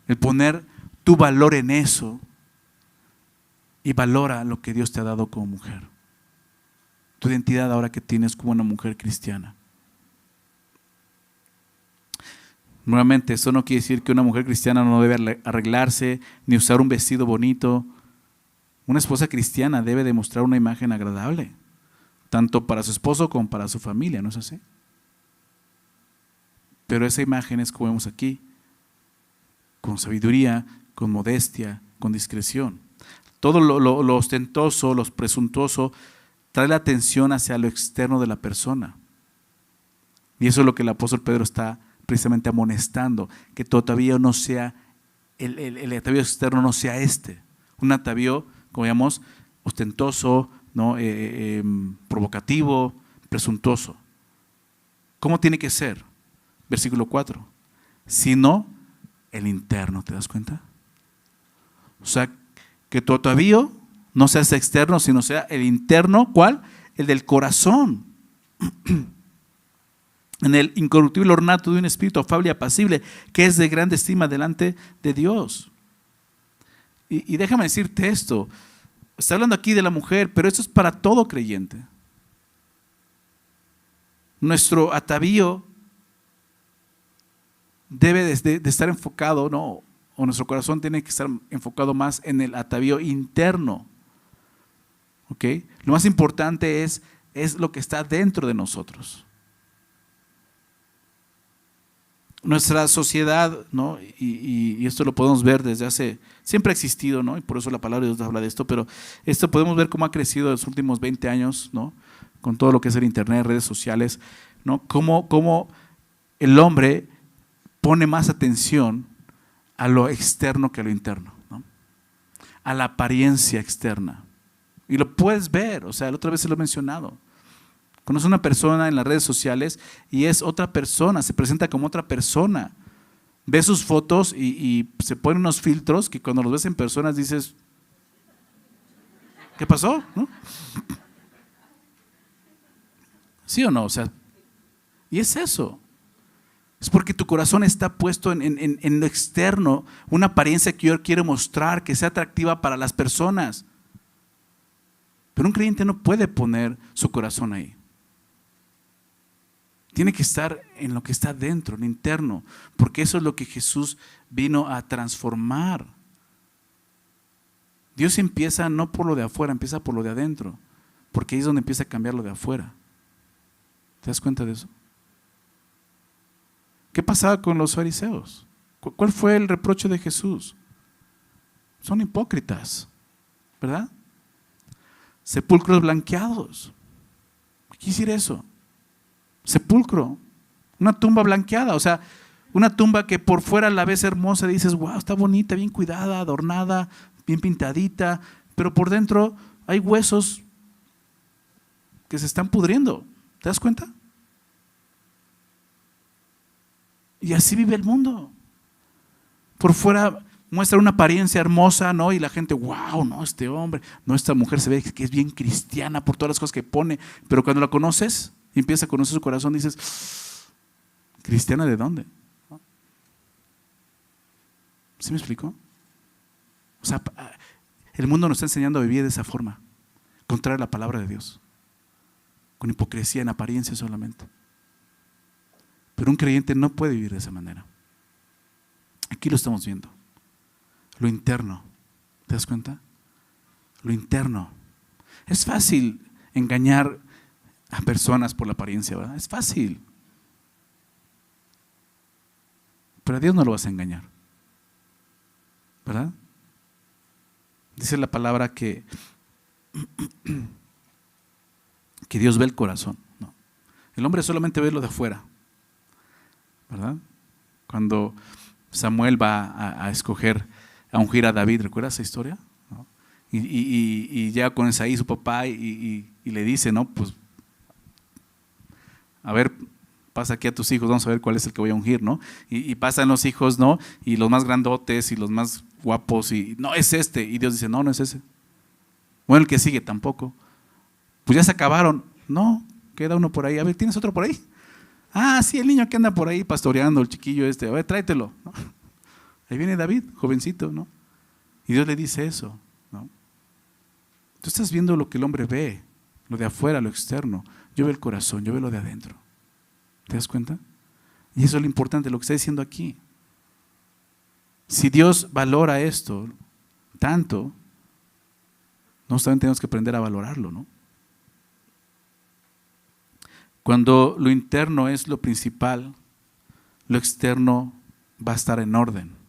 Speaker 1: el poner tu valor en eso y valora lo que Dios te ha dado como mujer. Tu identidad ahora que tienes como una mujer cristiana. Nuevamente, eso no quiere decir que una mujer cristiana no debe arreglarse ni usar un vestido bonito. Una esposa cristiana debe demostrar una imagen agradable, tanto para su esposo como para su familia, ¿no es así? Pero esa imagen es como vemos aquí, con sabiduría, con modestia, con discreción. Todo lo ostentoso, lo presuntuoso, trae la atención hacia lo externo de la persona. Y eso es lo que el apóstol Pedro está precisamente amonestando, que tu atavío no sea, el atavío externo no sea un atavío, como llamamos, ostentoso, ¿no? Provocativo, presuntuoso. ¿Cómo tiene que ser? Versículo 4. Sino el interno, ¿te das cuenta? O sea, que tu atavío no sea ese externo, sino sea el interno. ¿Cuál? El del corazón. En el incorruptible ornato de un espíritu afable y apacible, que es de grande estima delante de Dios. Y déjame decirte esto, está hablando aquí de la mujer, pero esto es para todo creyente. Nuestro atavío debe de estar enfocado, ¿no? O nuestro corazón tiene que estar enfocado más en el atavío interno. ¿Ok? Lo más importante es lo que está dentro de nosotros. Nuestra sociedad, ¿no? Y esto lo podemos ver siempre ha existido, ¿no? Y por eso la palabra de Dios habla de esto, pero esto podemos ver cómo ha crecido en los últimos 20 años, ¿no? Con todo lo que es el internet, redes sociales, ¿no? Cómo el hombre pone más atención a lo externo que a lo interno, ¿no? A la apariencia externa. Y lo puedes ver, o sea, la otra vez se lo he mencionado. Conoces a una persona en las redes sociales y es otra persona, se presenta como otra persona. Ves sus fotos y se ponen unos filtros que cuando los ves en personas dices, ¿qué pasó? ¿No? ¿Sí o no? O sea, y es eso. Es porque tu corazón está puesto en lo externo, una apariencia que yo quiero mostrar, que sea atractiva para las personas. Pero un creyente no puede poner su corazón ahí. Tiene que estar en lo que está dentro, en lo interno, porque eso es lo que Jesús vino a transformar. Dios empieza no por lo de afuera, empieza por lo de adentro, porque ahí es donde empieza a cambiar lo de afuera. ¿Te das cuenta de eso? ¿Qué pasaba con los fariseos? ¿Cuál fue el reproche de Jesús? Son hipócritas, ¿verdad? Sepulcros blanqueados. ¿Qué quiere decir eso? Sepulcro, una tumba blanqueada, o sea, una tumba que por fuera la ves hermosa y dices, wow, está bonita, bien cuidada, adornada, bien pintadita, pero por dentro hay huesos que se están pudriendo. ¿Te das cuenta? Y así vive el mundo. Por fuera muestra una apariencia hermosa, ¿no? Y la gente, wow, no, este hombre, no, esta mujer se ve que es bien cristiana por todas las cosas que pone, pero cuando la conoces, y empieza a conocer su corazón, dices, ¿cristiana de dónde? ¿Sí me explico? O sea, el mundo nos está enseñando a vivir de esa forma, contrario a la palabra de Dios, con hipocresía en apariencia solamente. Pero un creyente no puede vivir de esa manera. Aquí lo estamos viendo. Lo interno, ¿te das cuenta? Lo interno. Es fácil engañar a personas por la apariencia, ¿verdad? Es fácil. Pero a Dios no lo vas a engañar, ¿verdad? Dice la palabra que Dios ve el corazón, ¿no? El hombre solamente ve lo de afuera, ¿verdad? Cuando Samuel va a escoger, a ungir a David, ¿recuerdas esa historia? ¿No? Y llega con Isaí, su papá, y le dice, ¿no? Pues, a ver, pasa aquí a tus hijos, vamos a ver cuál es el que voy a ungir, ¿no? Y pasan los hijos, ¿no? Y los más grandotes y los más guapos, y no, es este. Y Dios dice, no, no es ese. Bueno, el que sigue tampoco. Pues ya se acabaron. No, queda uno por ahí. A ver, ¿tienes otro por ahí? Ah, sí, el niño que anda por ahí pastoreando, el chiquillo este. A ver, tráetelo, ¿no? Ahí viene David, jovencito, ¿no? Y Dios le dice eso, ¿no? Tú estás viendo lo que el hombre ve, lo de afuera, lo externo. Yo veo el corazón, yo veo lo de adentro. ¿Te das cuenta? Y eso es lo importante, lo que está diciendo aquí. Si Dios valora esto tanto, nosotros también tenemos que aprender a valorarlo, ¿no? Cuando lo interno es lo principal, lo externo va a estar en orden.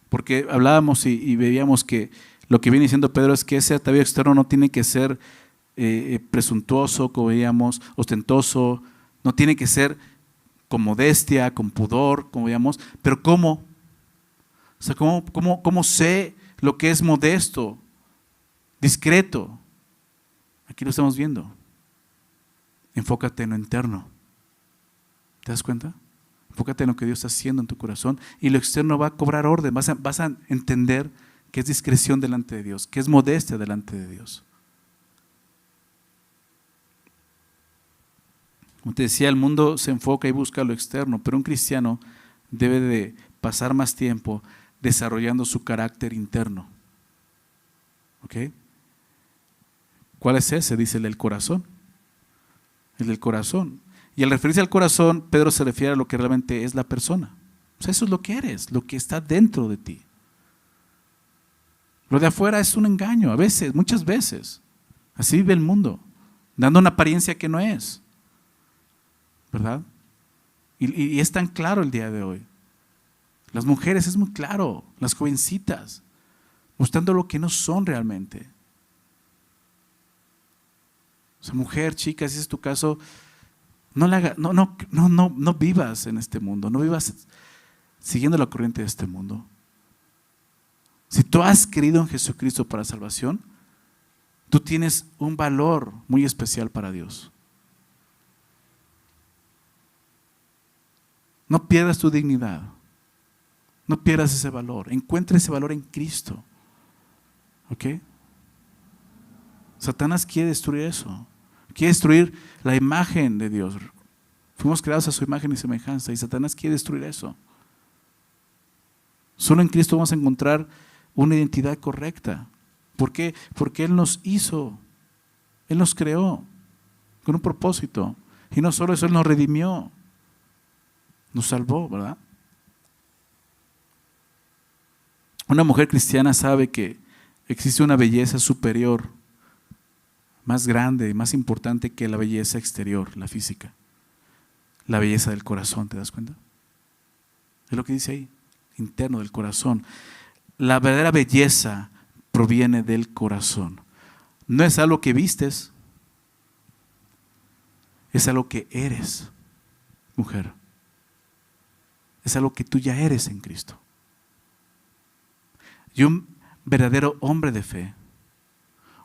Speaker 1: Porque hablábamos y veíamos que lo que viene diciendo Pedro es que ese atavío externo no tiene que ser presuntuoso, como veíamos, ostentoso, no tiene que ser con modestia, con pudor, como veíamos, pero ¿cómo? O sea, ¿cómo sé lo que es modesto, discreto? Aquí lo estamos viendo. Enfócate en lo interno. ¿Te das cuenta? Enfócate en lo que Dios está haciendo en tu corazón y lo externo va a cobrar orden. Vas a entender que es discreción delante de Dios, que es modestia delante de Dios. Como te decía, el mundo se enfoca y busca lo externo, pero un cristiano debe de pasar más tiempo desarrollando su carácter interno. ¿Ok? ¿Cuál es ese? Dice el del corazón. El del corazón. Y al referirse al corazón, Pedro se refiere a lo que realmente es la persona. O sea, eso es lo que eres, lo que está dentro de ti. Lo de afuera es un engaño, a veces, muchas veces. Así vive el mundo, dando una apariencia que no es. ¿Verdad? Y es tan claro el día de hoy. Las mujeres es muy claro, las jovencitas, mostrando lo que no son realmente. O sea, mujer, chica, si ese es tu caso, no vivas en este mundo, no vivas siguiendo la corriente de este mundo. Si tú has creído en Jesucristo para salvación, tú tienes un valor muy especial para Dios. No pierdas tu dignidad, no pierdas ese valor, encuentra ese valor en Cristo. ¿Ok? Satanás quiere destruir eso, quiere destruir la imagen de Dios. Fuimos creados a su imagen y semejanza y Satanás quiere destruir eso. Solo en Cristo vamos a encontrar una identidad correcta. ¿Por qué? Porque Él nos hizo, Él nos creó con un propósito. Y no solo eso, Él nos redimió, nos salvó, ¿verdad? Una mujer cristiana sabe que existe una belleza superior, más grande, más importante que la belleza exterior, la física. La belleza del corazón, ¿te das cuenta? Es lo que dice ahí, interno del corazón. La verdadera belleza proviene del corazón. No es algo que vistes, es algo que eres, mujer. Es algo que tú ya eres en Cristo. Y un verdadero hombre de fe,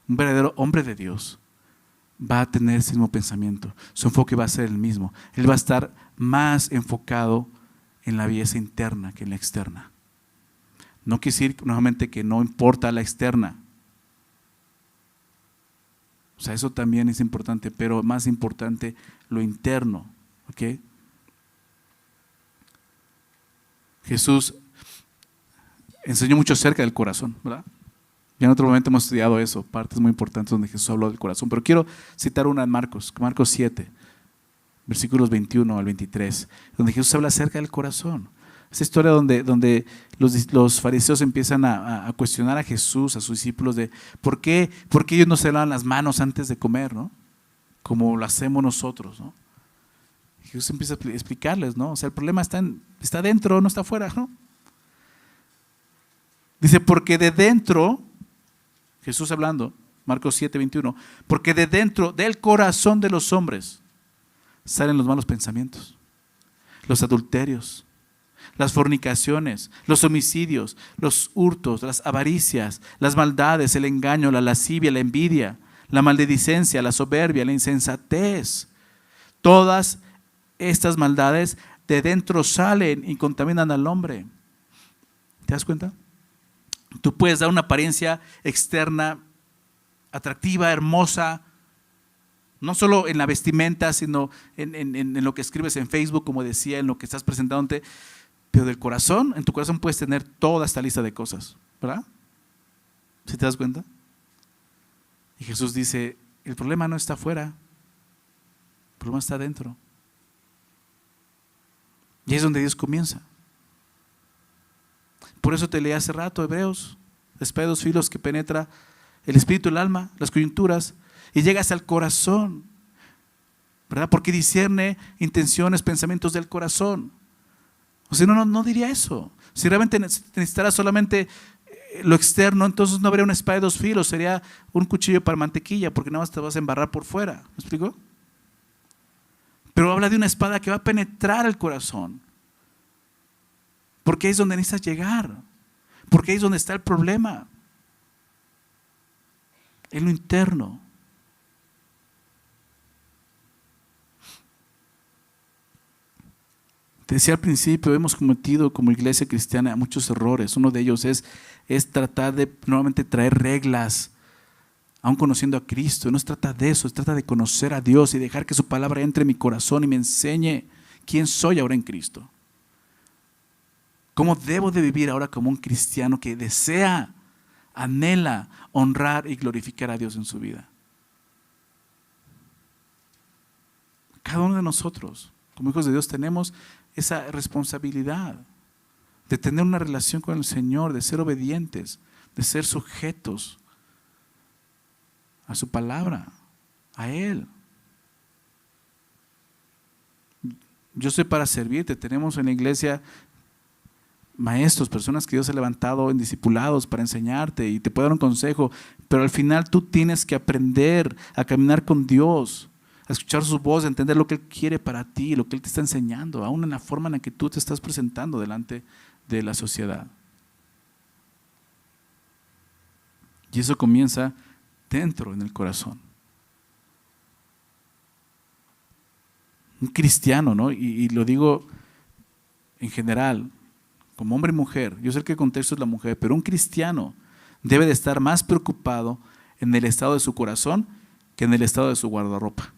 Speaker 1: un verdadero hombre de Dios, va a tener ese mismo pensamiento. Su enfoque va a ser el mismo. Él va a estar más enfocado en la belleza interna que en la externa. No quiere decir nuevamente que no importa la externa. O sea, eso también es importante, pero más importante lo interno. ¿Ok? Jesús enseñó mucho acerca del corazón, ¿verdad? Ya en otro momento hemos estudiado eso, partes muy importantes donde Jesús habló del corazón. Pero quiero citar una en Marcos 7, versículos 21 al 23, donde Jesús habla acerca del corazón. Esa historia donde los fariseos empiezan a cuestionar a Jesús, a sus discípulos, de ¿por qué ellos no se lavan las manos antes de comer, ¿no? Como lo hacemos nosotros, ¿no? Jesús empieza a explicarles, ¿no? O sea, el problema está dentro, no está afuera, ¿no? Dice, porque de dentro, Jesús hablando, Marcos 7, 21, porque de dentro del corazón de los hombres salen los malos pensamientos, los adulterios, las fornicaciones, los homicidios, los hurtos, las avaricias, las maldades, el engaño, la lascivia, la envidia, la maledicencia, la soberbia, la insensatez. Todas estas maldades de dentro salen y contaminan al hombre. ¿Te das cuenta? Tú puedes dar una apariencia externa atractiva, hermosa, no solo en la vestimenta, sino en lo que escribes en Facebook, como decía, en lo que estás presentándote, pero del corazón, en tu corazón puedes tener toda esta lista de cosas, ¿verdad? ¿Sí te das cuenta? Y Jesús dice, el problema no está afuera, el problema está adentro. Y es donde Dios comienza. Por eso te leí hace rato Hebreos, la espada de dos filos que penetra el espíritu, el alma, las coyunturas, y llega hasta el corazón, ¿verdad? Porque discierne intenciones, pensamientos del corazón. O sea, no diría eso. Si realmente necesitara solamente lo externo, entonces no habría una espada de dos filos, sería un cuchillo para mantequilla, porque nada más te vas a embarrar por fuera. ¿Me explico? Pero habla de una espada que va a penetrar el corazón, porque ahí es donde necesitas llegar, porque ahí es donde está el problema, en lo interno. Te decía al principio, hemos cometido como iglesia cristiana muchos errores. Uno de ellos es tratar de nuevamente traer reglas, aún conociendo a Cristo. No se trata de eso, se trata de conocer a Dios y dejar que su palabra entre en mi corazón y me enseñe quién soy ahora en Cristo. ¿Cómo debo de vivir ahora como un cristiano que desea, anhela honrar y glorificar a Dios en su vida? Cada uno de nosotros, como hijos de Dios, tenemos esa responsabilidad de tener una relación con el Señor, de ser obedientes, de ser sujetos a su palabra, a Él. Yo soy para servirte. Tenemos en la iglesia maestros, personas que Dios ha levantado en discipulados para enseñarte y te puede dar un consejo, pero al final tú tienes que aprender a caminar con Dios, a escuchar su voz, a entender lo que Él quiere para ti, lo que Él te está enseñando, aún en la forma en la que tú te estás presentando delante de la sociedad. Y eso comienza dentro, en el corazón. Un cristiano, ¿no? Y lo digo en general, como hombre y mujer. Yo sé que el contexto es la mujer, pero un cristiano debe de estar más preocupado en el estado de su corazón que en el estado de su guardarropa.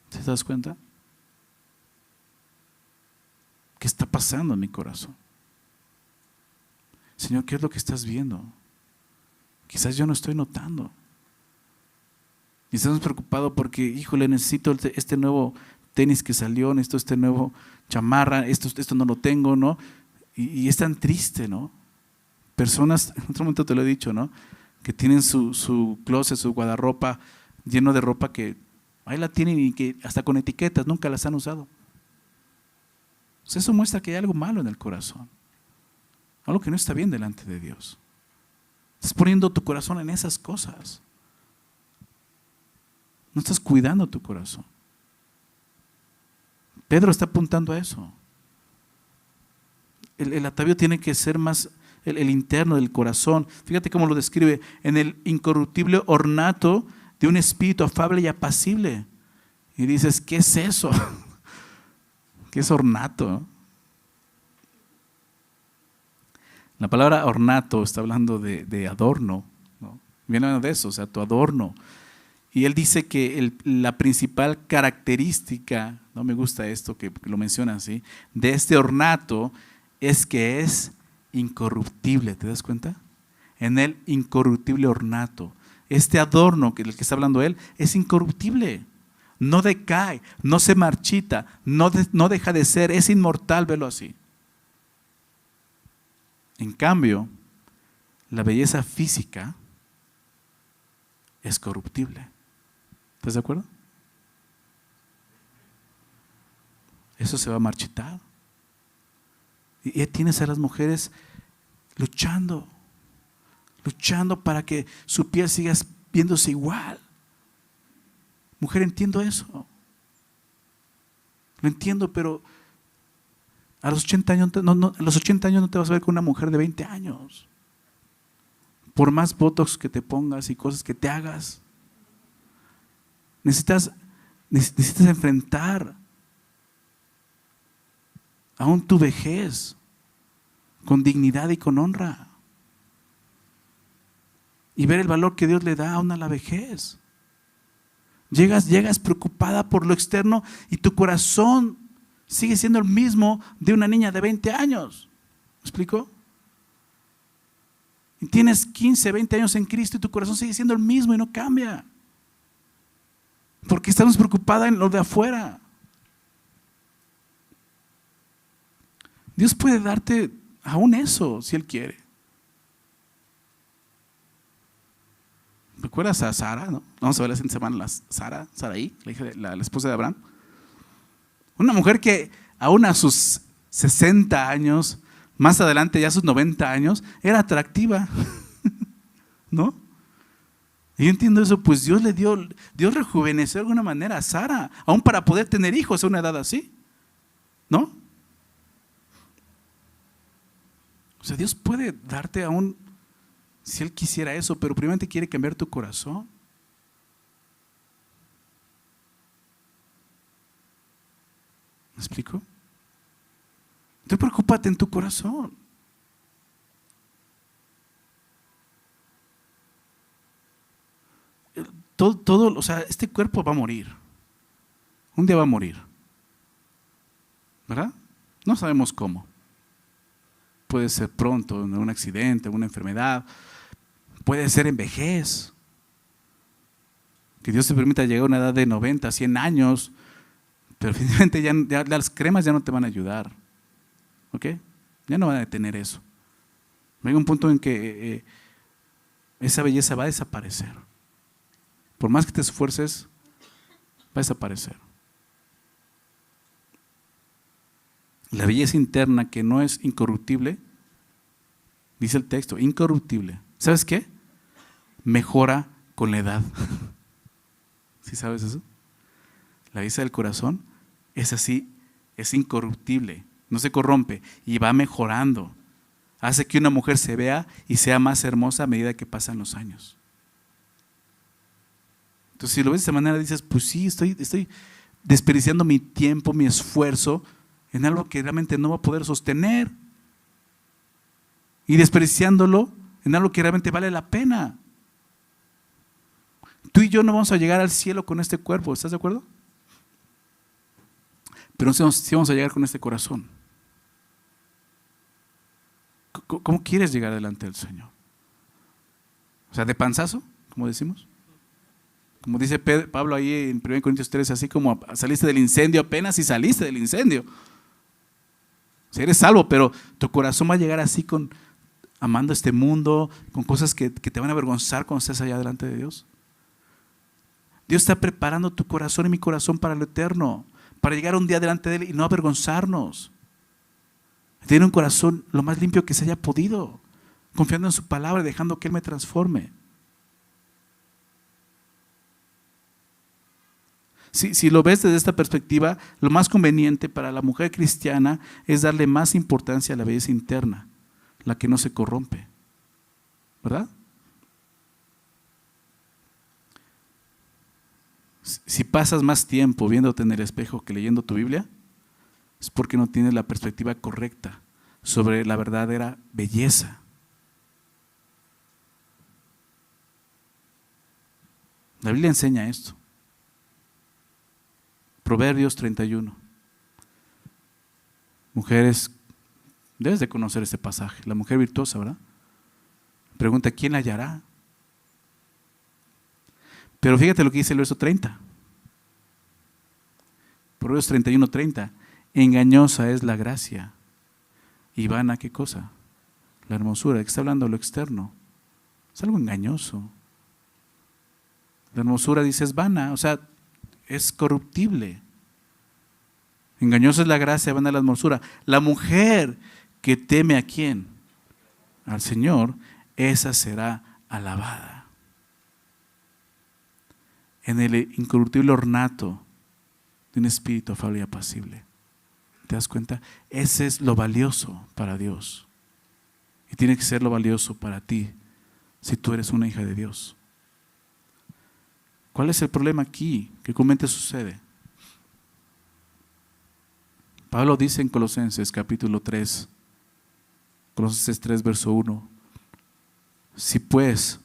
Speaker 1: ¿Te das cuenta? ¿Qué está pasando en mi corazón? Señor, ¿qué es lo que estás viendo? Quizás yo no estoy notando. Y estamos preocupados porque, híjole, necesito este nuevo tenis que salió, necesito este nuevo chamarra, esto no lo tengo, ¿no? Y es tan triste, ¿no? Personas, en otro momento te lo he dicho, ¿no? Que tienen su closet, su guardarropa lleno de ropa que ahí la tienen y que hasta con etiquetas nunca las han usado. Pues eso muestra que hay algo malo en el corazón, algo que no está bien delante de Dios. Estás poniendo tu corazón en esas cosas. No estás cuidando tu corazón. Pedro está apuntando a eso. El atavío tiene que ser más el interno del corazón. Fíjate cómo lo describe: en el incorruptible ornato de un espíritu afable y apacible. Y dices, ¿qué es eso? ¿Qué es ornato? La palabra ornato está hablando de adorno, ¿no? Viene de eso, o sea, tu adorno. Y él dice que la principal característica, no me gusta esto que lo menciona así, de este ornato es que es incorruptible. ¿Te das cuenta? En el incorruptible ornato. Este adorno del que está hablando él es incorruptible. No decae, no se marchita, no deja de ser, es inmortal, velo así. En cambio, la belleza física es corruptible. ¿Estás de acuerdo? Eso se va a marchitar. Y tienes a las mujeres luchando para que su piel siga viéndose igual. Mujer, entiendo eso. Lo entiendo, pero a los 80 años, a los 80 años no te vas a ver con una mujer de 20 años. Por más botox que te pongas y cosas que te hagas. Necesitas enfrentar aún tu vejez con dignidad y con honra. Y ver el valor que Dios le da aún a la vejez. Llegas preocupada por lo externo y tu corazón sigue siendo el mismo de una niña de 20 años. ¿Me explico? Y tienes 15, 20 años en Cristo y tu corazón sigue siendo el mismo y no cambia. Porque estamos preocupados en lo de afuera. Dios puede darte aún eso si Él quiere. ¿Recuerdas a Sara? ¿No? Vamos a ver la siguiente semana, Saraí, la esposa de Abraham. Una mujer que aún a sus 60 años, más adelante ya a sus 90 años, era atractiva. ¿No? Y yo entiendo eso, pues Dios rejuveneció de alguna manera a Sara, aún para poder tener hijos a una edad así. ¿No? O sea, Dios puede darte aún, si Él quisiera eso, pero primeramente quiere cambiar tu corazón. ¿Me explico? Tú preocúpate en tu corazón. Todo, o sea, este cuerpo va a morir. Un día va a morir. ¿Verdad? No sabemos cómo. Puede ser pronto, en un accidente, en una enfermedad. Puede ser en vejez. Que Dios te permita llegar a una edad de 90, 100 años. Pero finalmente ya las cremas ya no te van a ayudar. ¿Ok? Ya no van a detener eso. Llega un punto en que esa belleza va a desaparecer. Por más que te esfuerces, va a desaparecer. La belleza interna que no es incorruptible, dice el texto, incorruptible. ¿Sabes qué? Mejora con la edad. ¿Sí sabes eso? La belleza del corazón es así, es incorruptible, no se corrompe y va mejorando. Hace que una mujer se vea y sea más hermosa a medida que pasan los años. Entonces, si lo ves de esta manera, dices, pues sí, estoy desperdiciando mi tiempo, mi esfuerzo en algo que realmente no va a poder sostener. Y desperdiciándolo en algo que realmente vale la pena. Tú y yo no vamos a llegar al cielo con este cuerpo, ¿estás de acuerdo? Pero sí vamos a llegar con este corazón. ¿Cómo quieres llegar delante del Señor? O sea, de panzazo, como decimos. Como dice Pablo ahí en 1 Corintios 3, así como saliste del incendio apenas y saliste del incendio. O sea, eres salvo, pero tu corazón va a llegar así amando este mundo, con cosas que te van a avergonzar cuando estés allá delante de Dios. Dios está preparando tu corazón y mi corazón para lo eterno, para llegar un día delante de Él y no avergonzarnos. Tener un corazón lo más limpio que se haya podido, confiando en su palabra y dejando que Él me transforme. Si lo ves desde esta perspectiva, lo más conveniente para la mujer cristiana es darle más importancia a la belleza interna, la que no se corrompe. ¿Verdad? Si pasas más tiempo viéndote en el espejo que leyendo tu Biblia, es porque no tienes la perspectiva correcta sobre la verdadera belleza. La Biblia enseña esto. Proverbios 31. Mujeres, debes de conocer este pasaje. La mujer virtuosa, ¿verdad? Pregunta, ¿quién la hallará? Pero fíjate lo que dice el verso 30. Proverbios 31, 30. Engañosa es la gracia. ¿Y vana qué cosa? La hermosura. ¿De qué está hablando? Lo externo. Es algo engañoso. La hermosura, dice, es vana. O sea, es corruptible. Engañosa es la gracia, vana la hermosura. La mujer que teme ¿a quién? Al Señor, esa será alabada. En el incorruptible ornato de un espíritu afable y apacible. ¿Te das cuenta? Ese es lo valioso para Dios. Y tiene que ser lo valioso para ti si tú eres una hija de Dios. ¿Cuál es el problema aquí? ¿Qué comúnmente sucede? Pablo dice en Colosenses capítulo 3, Colosenses 3 verso 1, si pues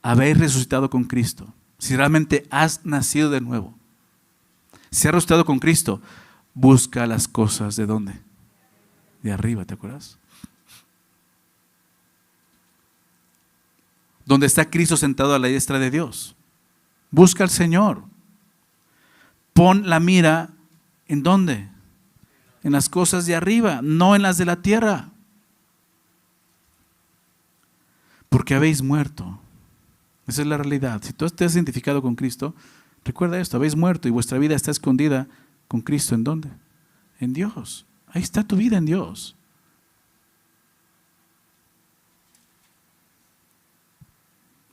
Speaker 1: habéis resucitado con Cristo, si realmente has nacido de nuevo, si has resucitado con Cristo, busca las cosas ¿de dónde? De arriba, ¿te acuerdas? donde está Cristo sentado a la diestra de Dios. Busca al Señor. Pon la mira ¿en dónde? En las cosas de arriba, no en las de la tierra. Porque habéis muerto. Esa es la realidad. Si tú te has identificado con Cristo, recuerda esto, habéis muerto y vuestra vida está escondida con Cristo. ¿En dónde? En Dios. Ahí está tu vida, en Dios.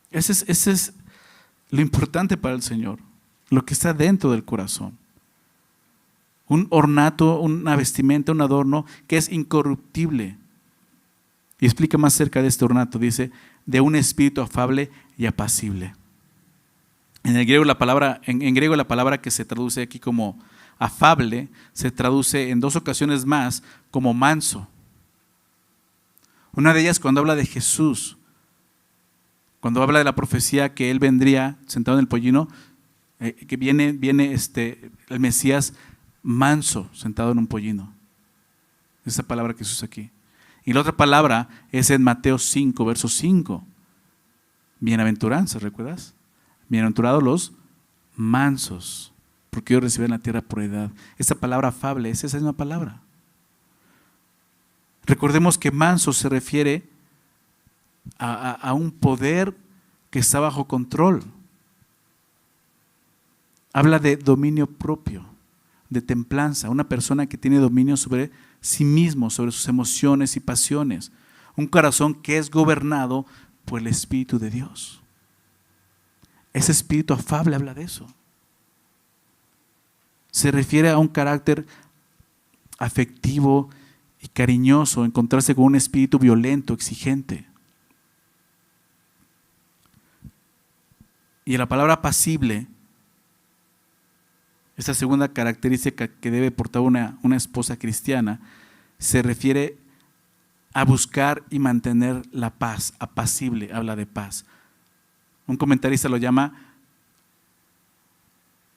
Speaker 1: Ese es lo importante para el Señor, lo que está dentro del corazón. Un ornato, una vestimenta, un adorno que es incorruptible. Y explica más cerca de este ornato, dice, de un espíritu afable y apacible. En el griego en griego la palabra que se traduce aquí como afable se traduce en 2 ocasiones más como manso. Una de ellas cuando habla de Jesús, cuando habla de la profecía que Él vendría sentado en el pollino, que viene el Mesías manso sentado en un pollino. Esa palabra que se usa aquí. Y la otra palabra es en Mateo 5, verso 5. Bienaventuranzas, ¿recuerdas? Bienaventurados los mansos, porque ellos reciben la tierra por heredad. Esa palabra afable es esa misma palabra. Recordemos que manso se refiere a un poder que está bajo control. Habla de dominio propio, de templanza, una persona que tiene dominio sobre sí mismo, sobre sus emociones y pasiones. Un corazón que es gobernado por el Espíritu de Dios. Ese espíritu afable habla de eso. Se refiere a un carácter afectivo y cariñoso, encontrarse con un espíritu violento, exigente. Y la palabra apacible, esta segunda característica que debe portar una esposa cristiana, se refiere a buscar y mantener la paz. Apacible, habla de paz. Un comentarista lo llama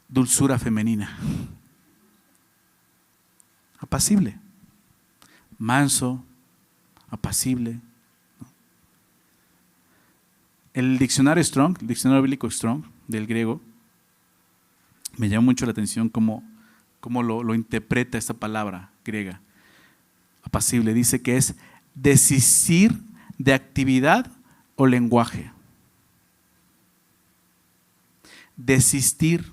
Speaker 1: dulzura femenina. Apacible, manso, apacible. El diccionario Strong, el diccionario bíblico Strong del griego, me llama mucho la atención cómo lo interpreta esta palabra griega. Apacible, dice que es desistir de actividad o lenguaje. Desistir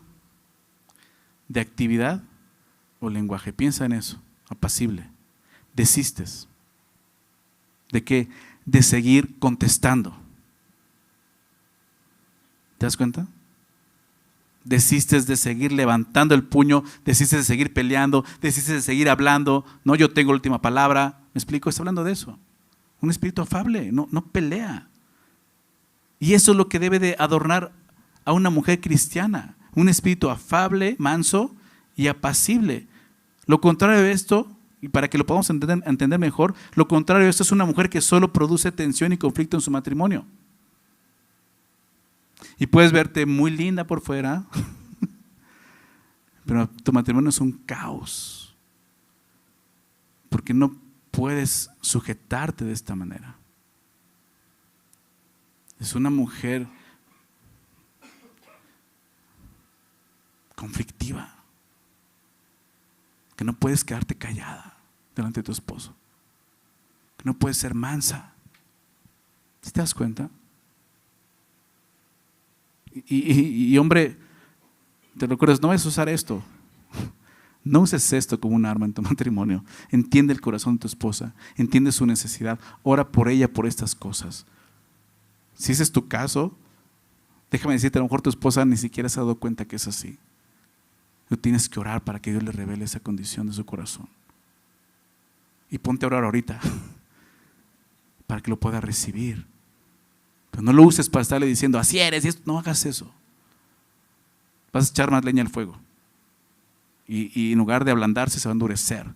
Speaker 1: de actividad o lenguaje. Piensa en eso, apacible. Desistes. ¿De qué? De seguir contestando. ¿Te das cuenta? Desistes de seguir levantando el puño, desistes de seguir peleando, desistes de seguir hablando. No, yo tengo la última palabra. ¿Me explico? Está hablando de eso. Un espíritu afable, no pelea. Y eso es lo que debe de adornar a una mujer cristiana. Un espíritu afable, manso y apacible. Lo contrario de esto, y para que lo podamos entender mejor, lo contrario de esto es una mujer que solo produce tensión y conflicto en su matrimonio. Y puedes verte muy linda por fuera, pero tu matrimonio es un caos. Porque no puedes sujetarte de esta manera. Es una mujer conflictiva, que no puedes quedarte callada delante de tu esposo, que no puedes ser mansa. ¿Sí te das cuenta? Y hombre, te recuerdas, no vas a usar esto. No uses esto como un arma en tu matrimonio. Entiende el corazón de tu esposa, entiende su necesidad, ora por ella por estas cosas. Si ese es tu caso, déjame decirte, a lo mejor tu esposa ni siquiera se ha dado cuenta que es así. Tú tienes que orar para que Dios le revele esa condición de su corazón. Y ponte a orar ahorita para que lo pueda recibir. Pero no lo uses para estarle diciendo, así eres, y esto. No hagas eso. Vas a echar más leña al fuego. Y en lugar de ablandarse, se va a endurecer.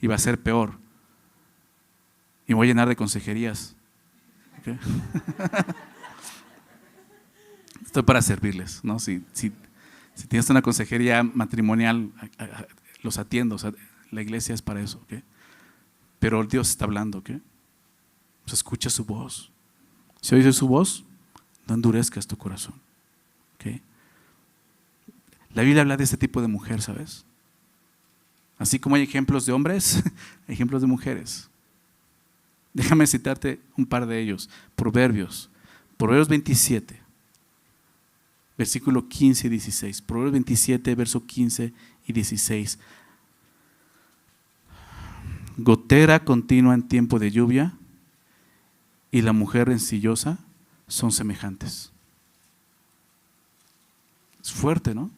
Speaker 1: Y va a ser peor. Y me voy a llenar de consejerías. ¿Okay? Estoy para servirles, ¿no? Si tienes una consejería matrimonial, los atiendo. O sea, la iglesia es para eso. ¿Okay? Pero Dios está hablando. ¿Okay? O sea, escucha su voz. Si oyes su voz, No endurezcas tu corazón. ¿Okay? La Biblia habla de este tipo de mujer, ¿sabes? Así como hay ejemplos de hombres, hay ejemplos de mujeres. Déjame citarte un par de ellos. Proverbios 27, versículo 15 y 16. Proverbios 27, verso 15 y 16. Gotera continua en tiempo de lluvia y la mujer rencillosa son semejantes. Es fuerte, ¿no?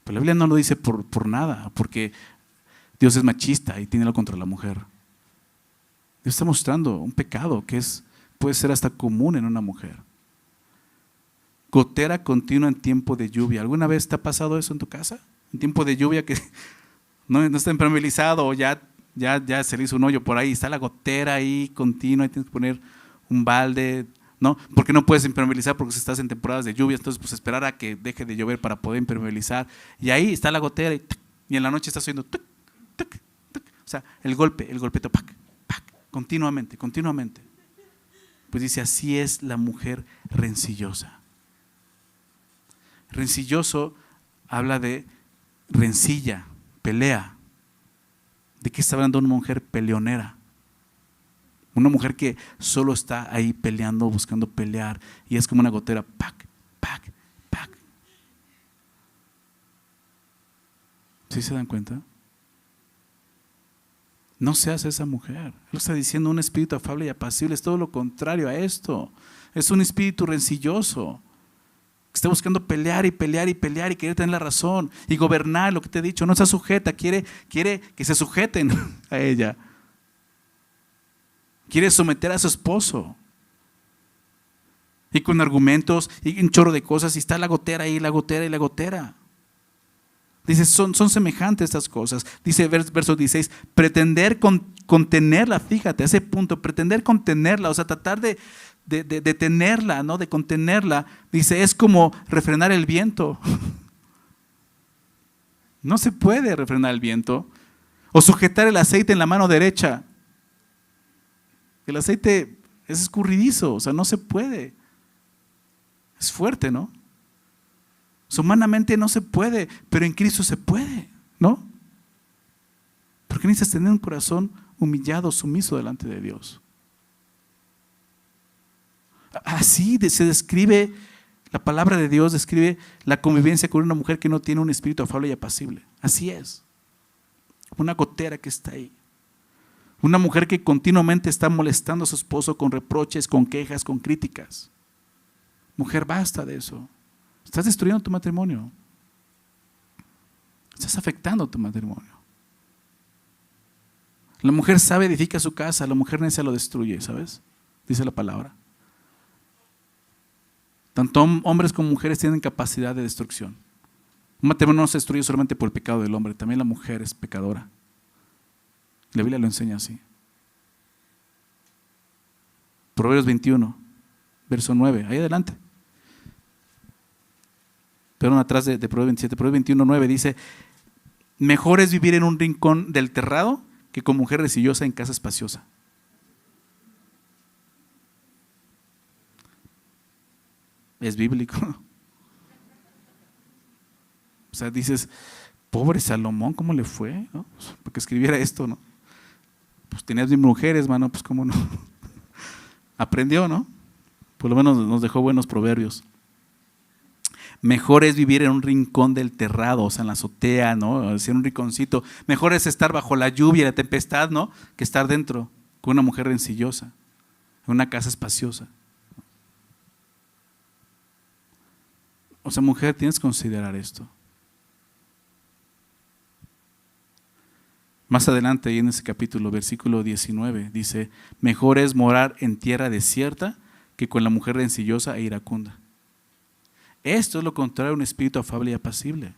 Speaker 1: Pero la Biblia no lo dice por nada, porque Dios es machista y tiene algo contra la mujer. Dios está mostrando un pecado que puede ser hasta común en una mujer. Gotera continua en tiempo de lluvia. ¿Alguna vez te ha pasado eso en tu casa? En tiempo de lluvia que no está impermeabilizado o ya se le hizo un hoyo por ahí, está la gotera ahí continua y tienes que poner un balde, ¿no? Porque no puedes impermeabilizar porque estás en temporadas de lluvia, entonces pues esperar a que deje de llover para poder impermeabilizar. Y ahí está la gotera y en la noche estás oyendo tuc, tuc, tuc. O sea, el golpeteo, pac, pac, continuamente. Pues dice, así es la mujer rencillosa. Rencilloso habla de rencilla, pelea. ¿De qué está hablando una mujer peleonera? Una mujer que solo está ahí peleando, buscando pelear, y es como una gotera, pac, pac, pac. ¿Sí se dan cuenta? No seas esa mujer. Él está diciendo un espíritu afable y apacible, es todo lo contrario a esto. Es un espíritu rencilloso, que está buscando pelear y querer tener la razón y gobernar. Lo que te he dicho, no está sujeta, quiere que se sujeten a ella. Quiere someter a su esposo. Y con argumentos y un chorro de cosas, y está la gotera ahí, la gotera. Dice, son semejantes estas cosas. Dice verso 16, pretender contenerla, fíjate, a ese punto, pretender contenerla, o sea, tratar de tenerla, ¿no? De contenerla. Dice, es como refrenar el viento. No se puede refrenar el viento. O sujetar el aceite en la mano derecha. El aceite es escurridizo, o sea, no se puede. Es fuerte, ¿no? O sea, humanamente no se puede, pero en Cristo se puede, ¿no? Porque necesitas tener un corazón humillado, sumiso delante de Dios. Así se describe, la palabra de Dios describe la convivencia con una mujer que no tiene un espíritu afable y apacible. Así es. Una gotera que está ahí. Una mujer que continuamente está molestando a su esposo con reproches, con quejas, con críticas. Mujer, basta de eso. Estás destruyendo tu matrimonio. Estás afectando tu matrimonio. La mujer sabe, edifica su casa, la mujer necia lo destruye, ¿sabes? Dice la palabra. Tanto hombres como mujeres tienen capacidad de destrucción. Un matrimonio no se destruye solamente por el pecado del hombre, también la mujer es pecadora. La Biblia lo enseña así. Proverbios 21, verso 9, ahí adelante. Pero atrás de Proverbios 27, Proverbios 21, 9 dice, mejor es vivir en un rincón del terrado que con mujer rencillosa en casa espaciosa. Es bíblico. O sea, dices, pobre Salomón, ¿cómo le fue? ¿No? Porque escribiera esto, ¿no? Pues tenías 1000 mujeres, mano, pues cómo no. Aprendió, ¿no? Por lo menos nos dejó buenos proverbios. Mejor es vivir en un rincón del terrado, o sea, en la azotea, ¿no? En un rinconcito. Mejor es estar bajo la lluvia y la tempestad, ¿no? Que estar dentro con una mujer rencillosa, en una casa espaciosa. O sea, mujer, tienes que considerar esto. Más adelante, ahí en ese capítulo, versículo 19, dice, mejor es morar en tierra desierta que con la mujer rencillosa e iracunda. Esto es lo contrario a un espíritu afable y apacible.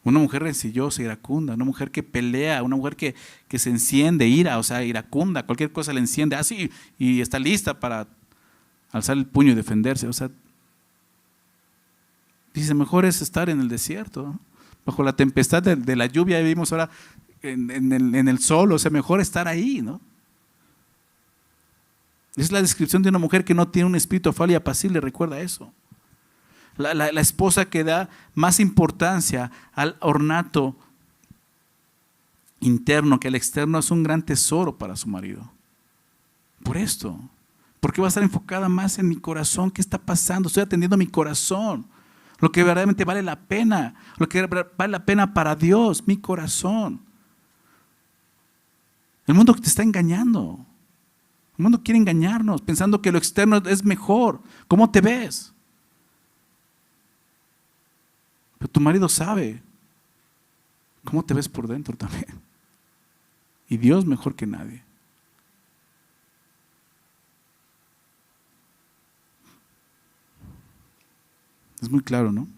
Speaker 1: Una mujer rencillosa, iracunda, una mujer que pelea, una mujer que se enciende, ira, o sea, iracunda, cualquier cosa le enciende así y está lista para alzar el puño y defenderse. O sea, dice, mejor es estar en el desierto, ¿no? Bajo la tempestad de la lluvia, vivimos ahora en el sol, o sea, mejor estar ahí, ¿no? Es la descripción de una mujer que no tiene un espíritu afable y apacible, recuerda eso. La esposa que da más importancia al ornato interno que al externo es un gran tesoro para su marido. Por esto, porque va a estar enfocada más en mi corazón. ¿Qué está pasando? Estoy atendiendo mi corazón. Lo que verdaderamente vale la pena. Lo que vale la pena para Dios, mi corazón. El mundo te está engañando. El mundo quiere engañarnos pensando que lo externo es mejor. ¿Cómo te ves? Pero tu marido sabe cómo te ves por dentro también. Y Dios mejor que nadie. Es muy claro, ¿no?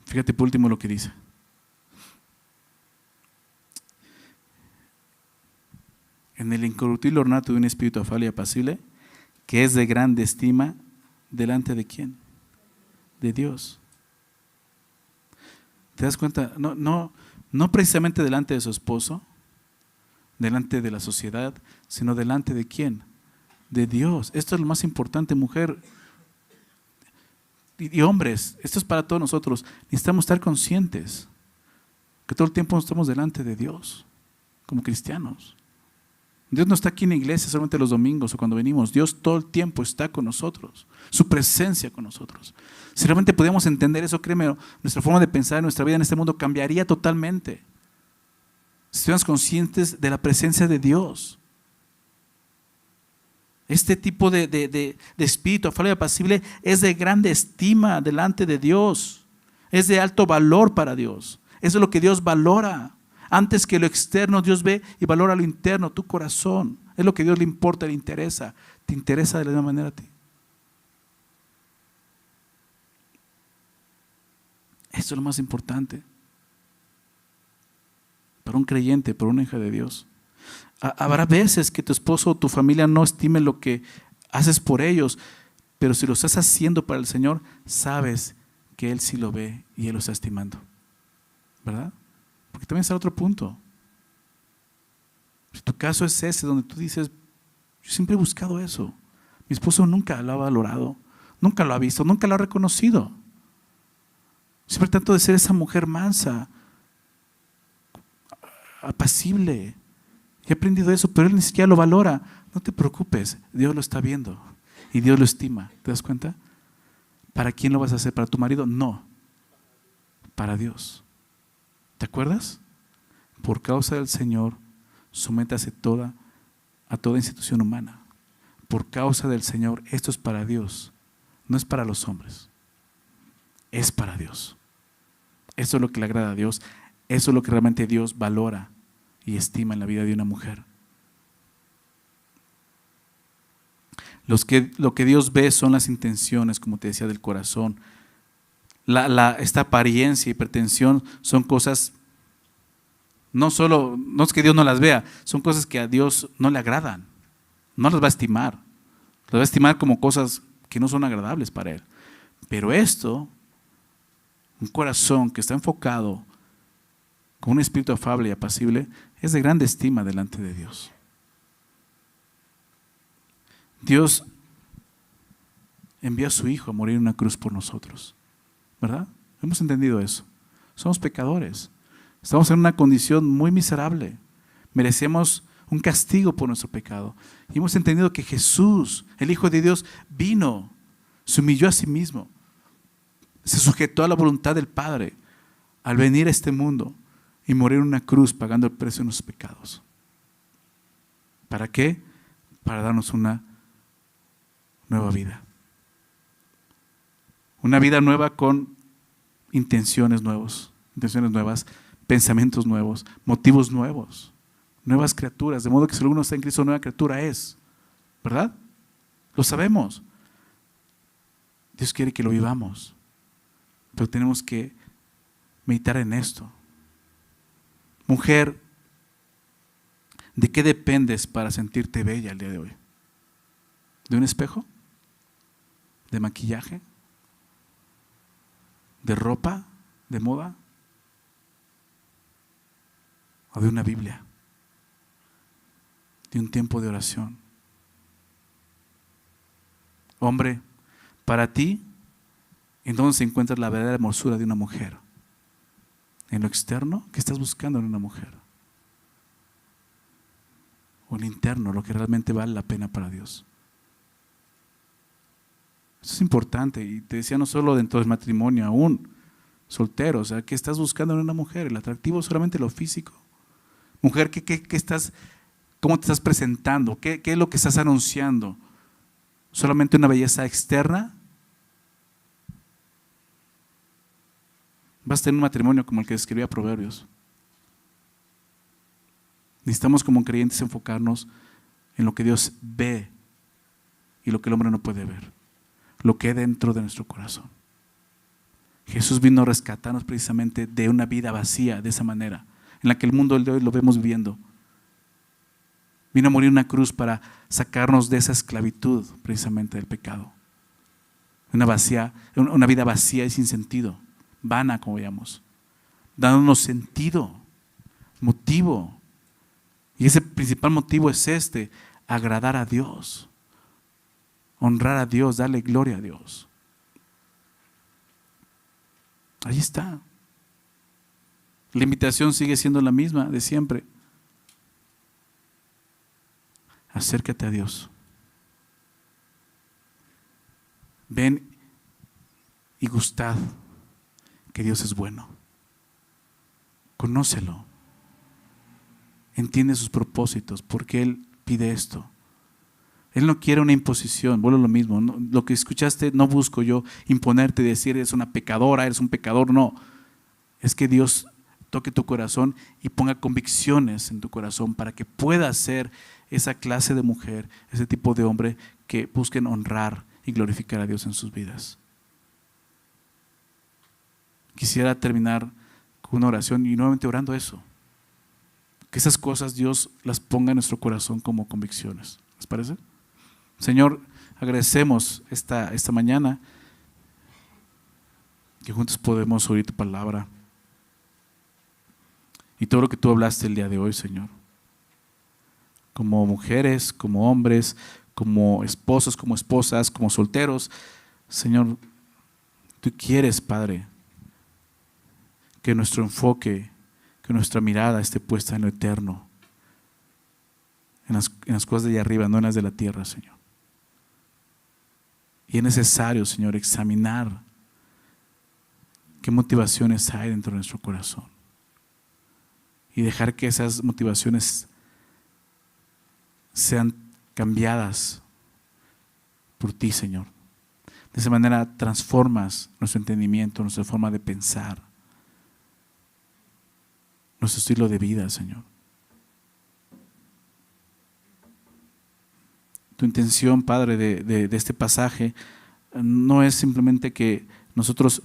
Speaker 1: Fíjate por último lo que dice. En el incorruptible ornato de un espíritu afable y apacible, que es de grande estima, ¿delante de quién? De Dios. ¿Te das cuenta? No precisamente delante de su esposo, delante de la sociedad, sino delante de quién? De Dios. Esto es lo más importante, mujer y hombres. Esto es para todos nosotros. Necesitamos estar conscientes que todo el tiempo estamos delante de Dios, como cristianos. Dios no está aquí en la iglesia solamente los domingos o cuando venimos. Dios todo el tiempo está con nosotros. Su presencia con nosotros. Si realmente pudiéramos entender eso, créeme, nuestra forma de pensar, nuestra vida en este mundo cambiaría totalmente. Si estuviéramos conscientes de la presencia de Dios. Este tipo de espíritu afable y apacible es de grande estima delante de Dios. Es de alto valor para Dios. Eso es lo que Dios valora. Antes que lo externo, Dios ve y valora lo interno, tu corazón. Es lo que a Dios le importa, le interesa. ¿Te interesa de la misma manera a ti? Eso es lo más importante. Para un creyente, para una hija de Dios. Habrá veces que tu esposo o tu familia no estime lo que haces por ellos, pero si lo estás haciendo para el Señor, sabes que Él sí lo ve y Él lo está estimando. ¿Verdad? Porque también está el otro punto. Si tu caso es ese, donde tú dices, yo siempre he buscado eso. Mi esposo nunca lo ha valorado, nunca lo ha visto, nunca lo ha reconocido. Siempre trato de ser esa mujer mansa, apacible. He aprendido eso, pero él ni siquiera lo valora. No te preocupes, Dios lo está viendo y Dios lo estima. ¿Te das cuenta? ¿Para quién lo vas a hacer? ¿Para tu marido? No, para Dios. ¿Te acuerdas? Por causa del Señor, sométase a toda institución humana. Por causa del Señor, esto es para Dios, no es para los hombres. Es para Dios. Eso es lo que le agrada a Dios. Eso es lo que realmente Dios valora y estima en la vida de una mujer. Lo que Dios ve son las intenciones, como te decía, del corazón. Esta apariencia y pretensión son cosas, no es que Dios no las vea, son cosas que a Dios no le agradan. No las va a estimar. Las va a estimar como cosas que no son agradables para Él. Pero esto, un corazón que está enfocado con un espíritu afable y apacible, es de grande estima delante de Dios. Dios envió a su Hijo a morir en una cruz por nosotros. ¿Verdad? Hemos entendido eso. Somos pecadores. Estamos en una condición muy miserable. Merecemos un castigo por nuestro pecado. Y hemos entendido que Jesús, el Hijo de Dios, vino, se humilló a sí mismo, se sujetó a la voluntad del Padre al venir a este mundo y morir en una cruz pagando el precio de nuestros pecados. ¿Para qué? Para darnos una nueva vida. Una vida nueva con intenciones nuevas, pensamientos nuevos, motivos nuevos, nuevas criaturas. De modo que si alguno está en Cristo, nueva criatura es. ¿Verdad? Lo sabemos. Dios quiere que lo vivamos. Pero tenemos que meditar en esto. Mujer, ¿de qué dependes para sentirte bella el día de hoy? ¿De un espejo? ¿De maquillaje? ¿De ropa? ¿De moda? ¿O de una Biblia? de un tiempo de oración. Hombre, para ti, ¿en dónde se encuentra la verdadera hermosura de una mujer? ¿En lo externo? ¿Qué estás buscando en una mujer? ¿O en lo interno, lo que realmente vale la pena para Dios? Eso es importante. Y te decía, no solo dentro del matrimonio, aún soltero. O sea, ¿qué estás buscando en una mujer? ¿El atractivo solamente lo físico? Mujer, ¿cómo te estás presentando? ¿Qué es lo que estás anunciando? ¿Solamente una belleza externa? Vas a tener un matrimonio como el que describía Proverbios. Necesitamos como creyentes enfocarnos en lo que Dios ve y lo que el hombre no puede ver, lo que hay dentro de nuestro corazón. Jesús vino a rescatarnos precisamente de una vida vacía, de esa manera, en la que el mundo de hoy lo vemos viviendo. Vino a morir en una cruz para sacarnos de esa esclavitud precisamente del pecado. Una vida vacía y sin sentido, vana, como veíamos, dándonos sentido, motivo. Y ese principal motivo es agradar a Dios, honrar a Dios, darle gloria a Dios. Ahí está. La invitación sigue siendo la misma de siempre. Acércate a Dios. Ven y gustad que Dios es bueno. Conócelo. Entiende sus propósitos, porque Él pide esto. Él no quiere una imposición, vuelvo a lo mismo. No, lo que escuchaste, no busco yo imponerte y decir eres una pecadora, eres un pecador, no. Es que Dios toque tu corazón y ponga convicciones en tu corazón para que puedas ser esa clase de mujer, ese tipo de hombre que busquen honrar y glorificar a Dios en sus vidas. Quisiera terminar con una oración y nuevamente orando eso. Que esas cosas Dios las ponga en nuestro corazón como convicciones. ¿Les parece? Señor, agradecemos esta mañana que juntos podemos oír tu palabra y todo lo que tú hablaste el día de hoy, Señor. Como mujeres, como hombres, como esposos, como esposas, como solteros, Señor, tú quieres, Padre, que nuestro enfoque, que nuestra mirada esté puesta en lo eterno, en las cosas de allá arriba, no en las de la tierra, Señor. Y es necesario, Señor, examinar qué motivaciones hay dentro de nuestro corazón y dejar que esas motivaciones sean cambiadas por ti, Señor. De esa manera transformas nuestro entendimiento, nuestra forma de pensar, nuestro estilo de vida, Señor. Tu intención, Padre, de este pasaje no es simplemente que nosotros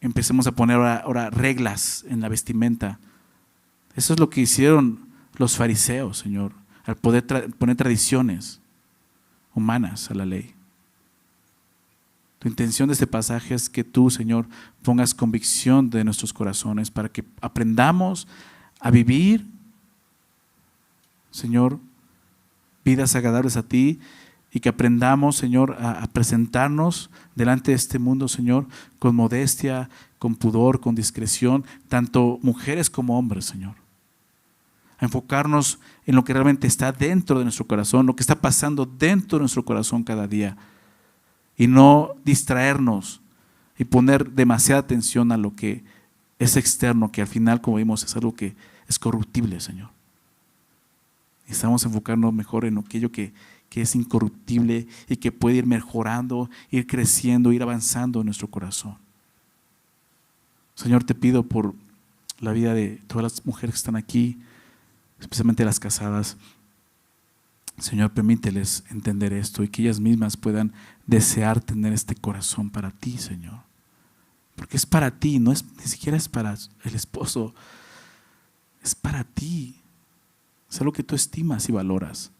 Speaker 1: empecemos a poner ahora reglas en la vestimenta. Eso es lo que hicieron los fariseos, Señor, al poder poner tradiciones humanas a la ley. Tu intención de este pasaje es que tú, Señor, pongas convicción de nuestros corazones para que aprendamos a vivir, Señor, vidas agradables a ti y que aprendamos, Señor, a presentarnos delante de este mundo, Señor, con modestia, con pudor, con discreción, tanto mujeres como hombres, Señor. A enfocarnos en lo que realmente está dentro de nuestro corazón, lo que está pasando dentro de nuestro corazón cada día. Y no distraernos y poner demasiada atención a lo que es externo, que al final, como vimos, es algo que es corruptible, Señor. Estamos enfocando mejor en aquello que es incorruptible y que puede ir mejorando, ir creciendo, ir avanzando en nuestro corazón. Señor, te pido por la vida de todas las mujeres que están aquí, especialmente las casadas. Señor, permíteles entender esto y que ellas mismas puedan desear tener este corazón para ti, Señor. Porque es para ti, ni siquiera es para el esposo, es para ti. Es algo que tú estimas y valoras.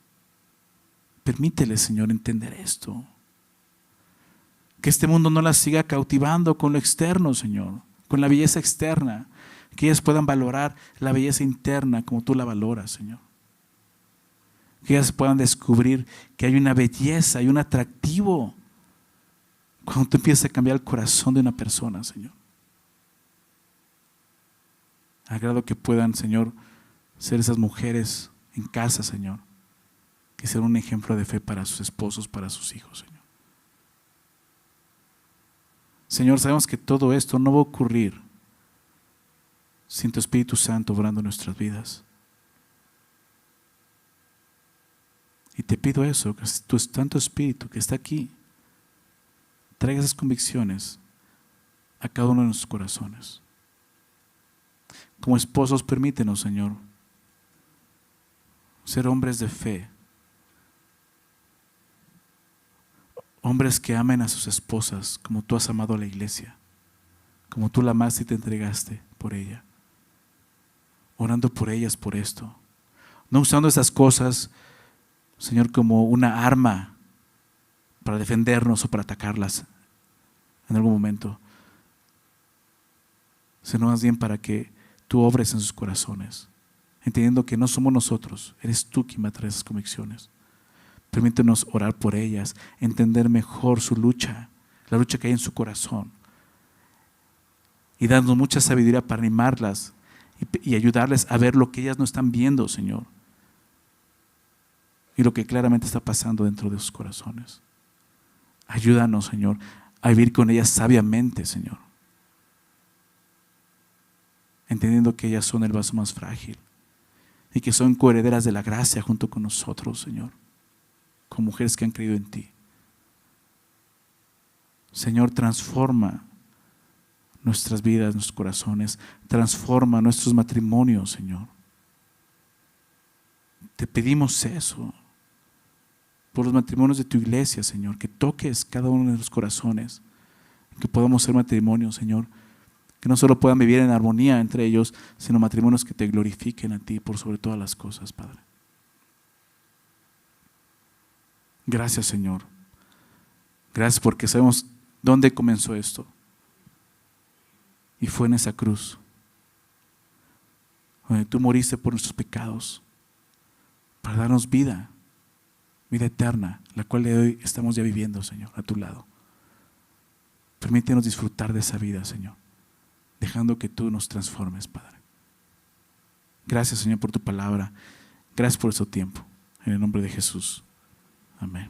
Speaker 1: Permítele, Señor, entender esto. Que este mundo no las siga cautivando con lo externo, Señor, con la belleza externa. Que ellas puedan valorar la belleza interna como tú la valoras, Señor. que ellas puedan descubrir que hay una belleza, hay un atractivo cuando tú empiezas a cambiar el corazón de una persona, Señor. Al grado que puedan, Señor, ser esas mujeres en casa, Señor, que sean un ejemplo de fe para sus esposos, para sus hijos, Señor. Señor, sabemos que todo esto no va a ocurrir sin tu Espíritu Santo obrando en nuestras vidas. Y te pido eso, que tu Santo Espíritu que está aquí traiga esas convicciones a cada uno de nuestros corazones. Como esposos, permítenos, Señor, ser hombres de fe, hombres que amen a sus esposas como tú has amado a la iglesia, como tú la amaste y te entregaste por ella, orando por ellas por esto, no usando esas cosas, Señor, como una arma para defendernos o para atacarlas en algún momento, sino más bien para que tú obres en sus corazones, entendiendo que no somos nosotros, eres tú quien me trae esas convicciones. Permítenos orar por ellas, entender mejor su lucha, la lucha que hay en su corazón, y darnos mucha sabiduría para animarlas y ayudarles a ver lo que ellas no están viendo, Señor, y lo que claramente está pasando dentro de sus corazones. Ayúdanos, Señor, a vivir con ellas sabiamente, Señor, entendiendo que ellas son el vaso más frágil y que son coherederas de la gracia junto con nosotros, Señor, con mujeres que han creído en ti. Señor, transforma nuestras vidas, nuestros corazones, transforma nuestros matrimonios, Señor. Te pedimos eso por los matrimonios de tu iglesia, Señor, que toques cada uno de los corazones, que podamos ser matrimonios, Señor, que no solo puedan vivir en armonía entre ellos, sino matrimonios que te glorifiquen a ti por sobre todas las cosas, Padre. Gracias, Señor. Gracias porque sabemos dónde comenzó esto. Y fue en esa cruz, donde tú moriste por nuestros pecados, para darnos vida eterna, la cual de hoy estamos ya viviendo, Señor, a tu lado. Permítenos disfrutar de esa vida, Señor, dejando que tú nos transformes, Padre. Gracias, Señor, por tu palabra. Gracias por este tiempo. En el nombre de Jesús. Amén.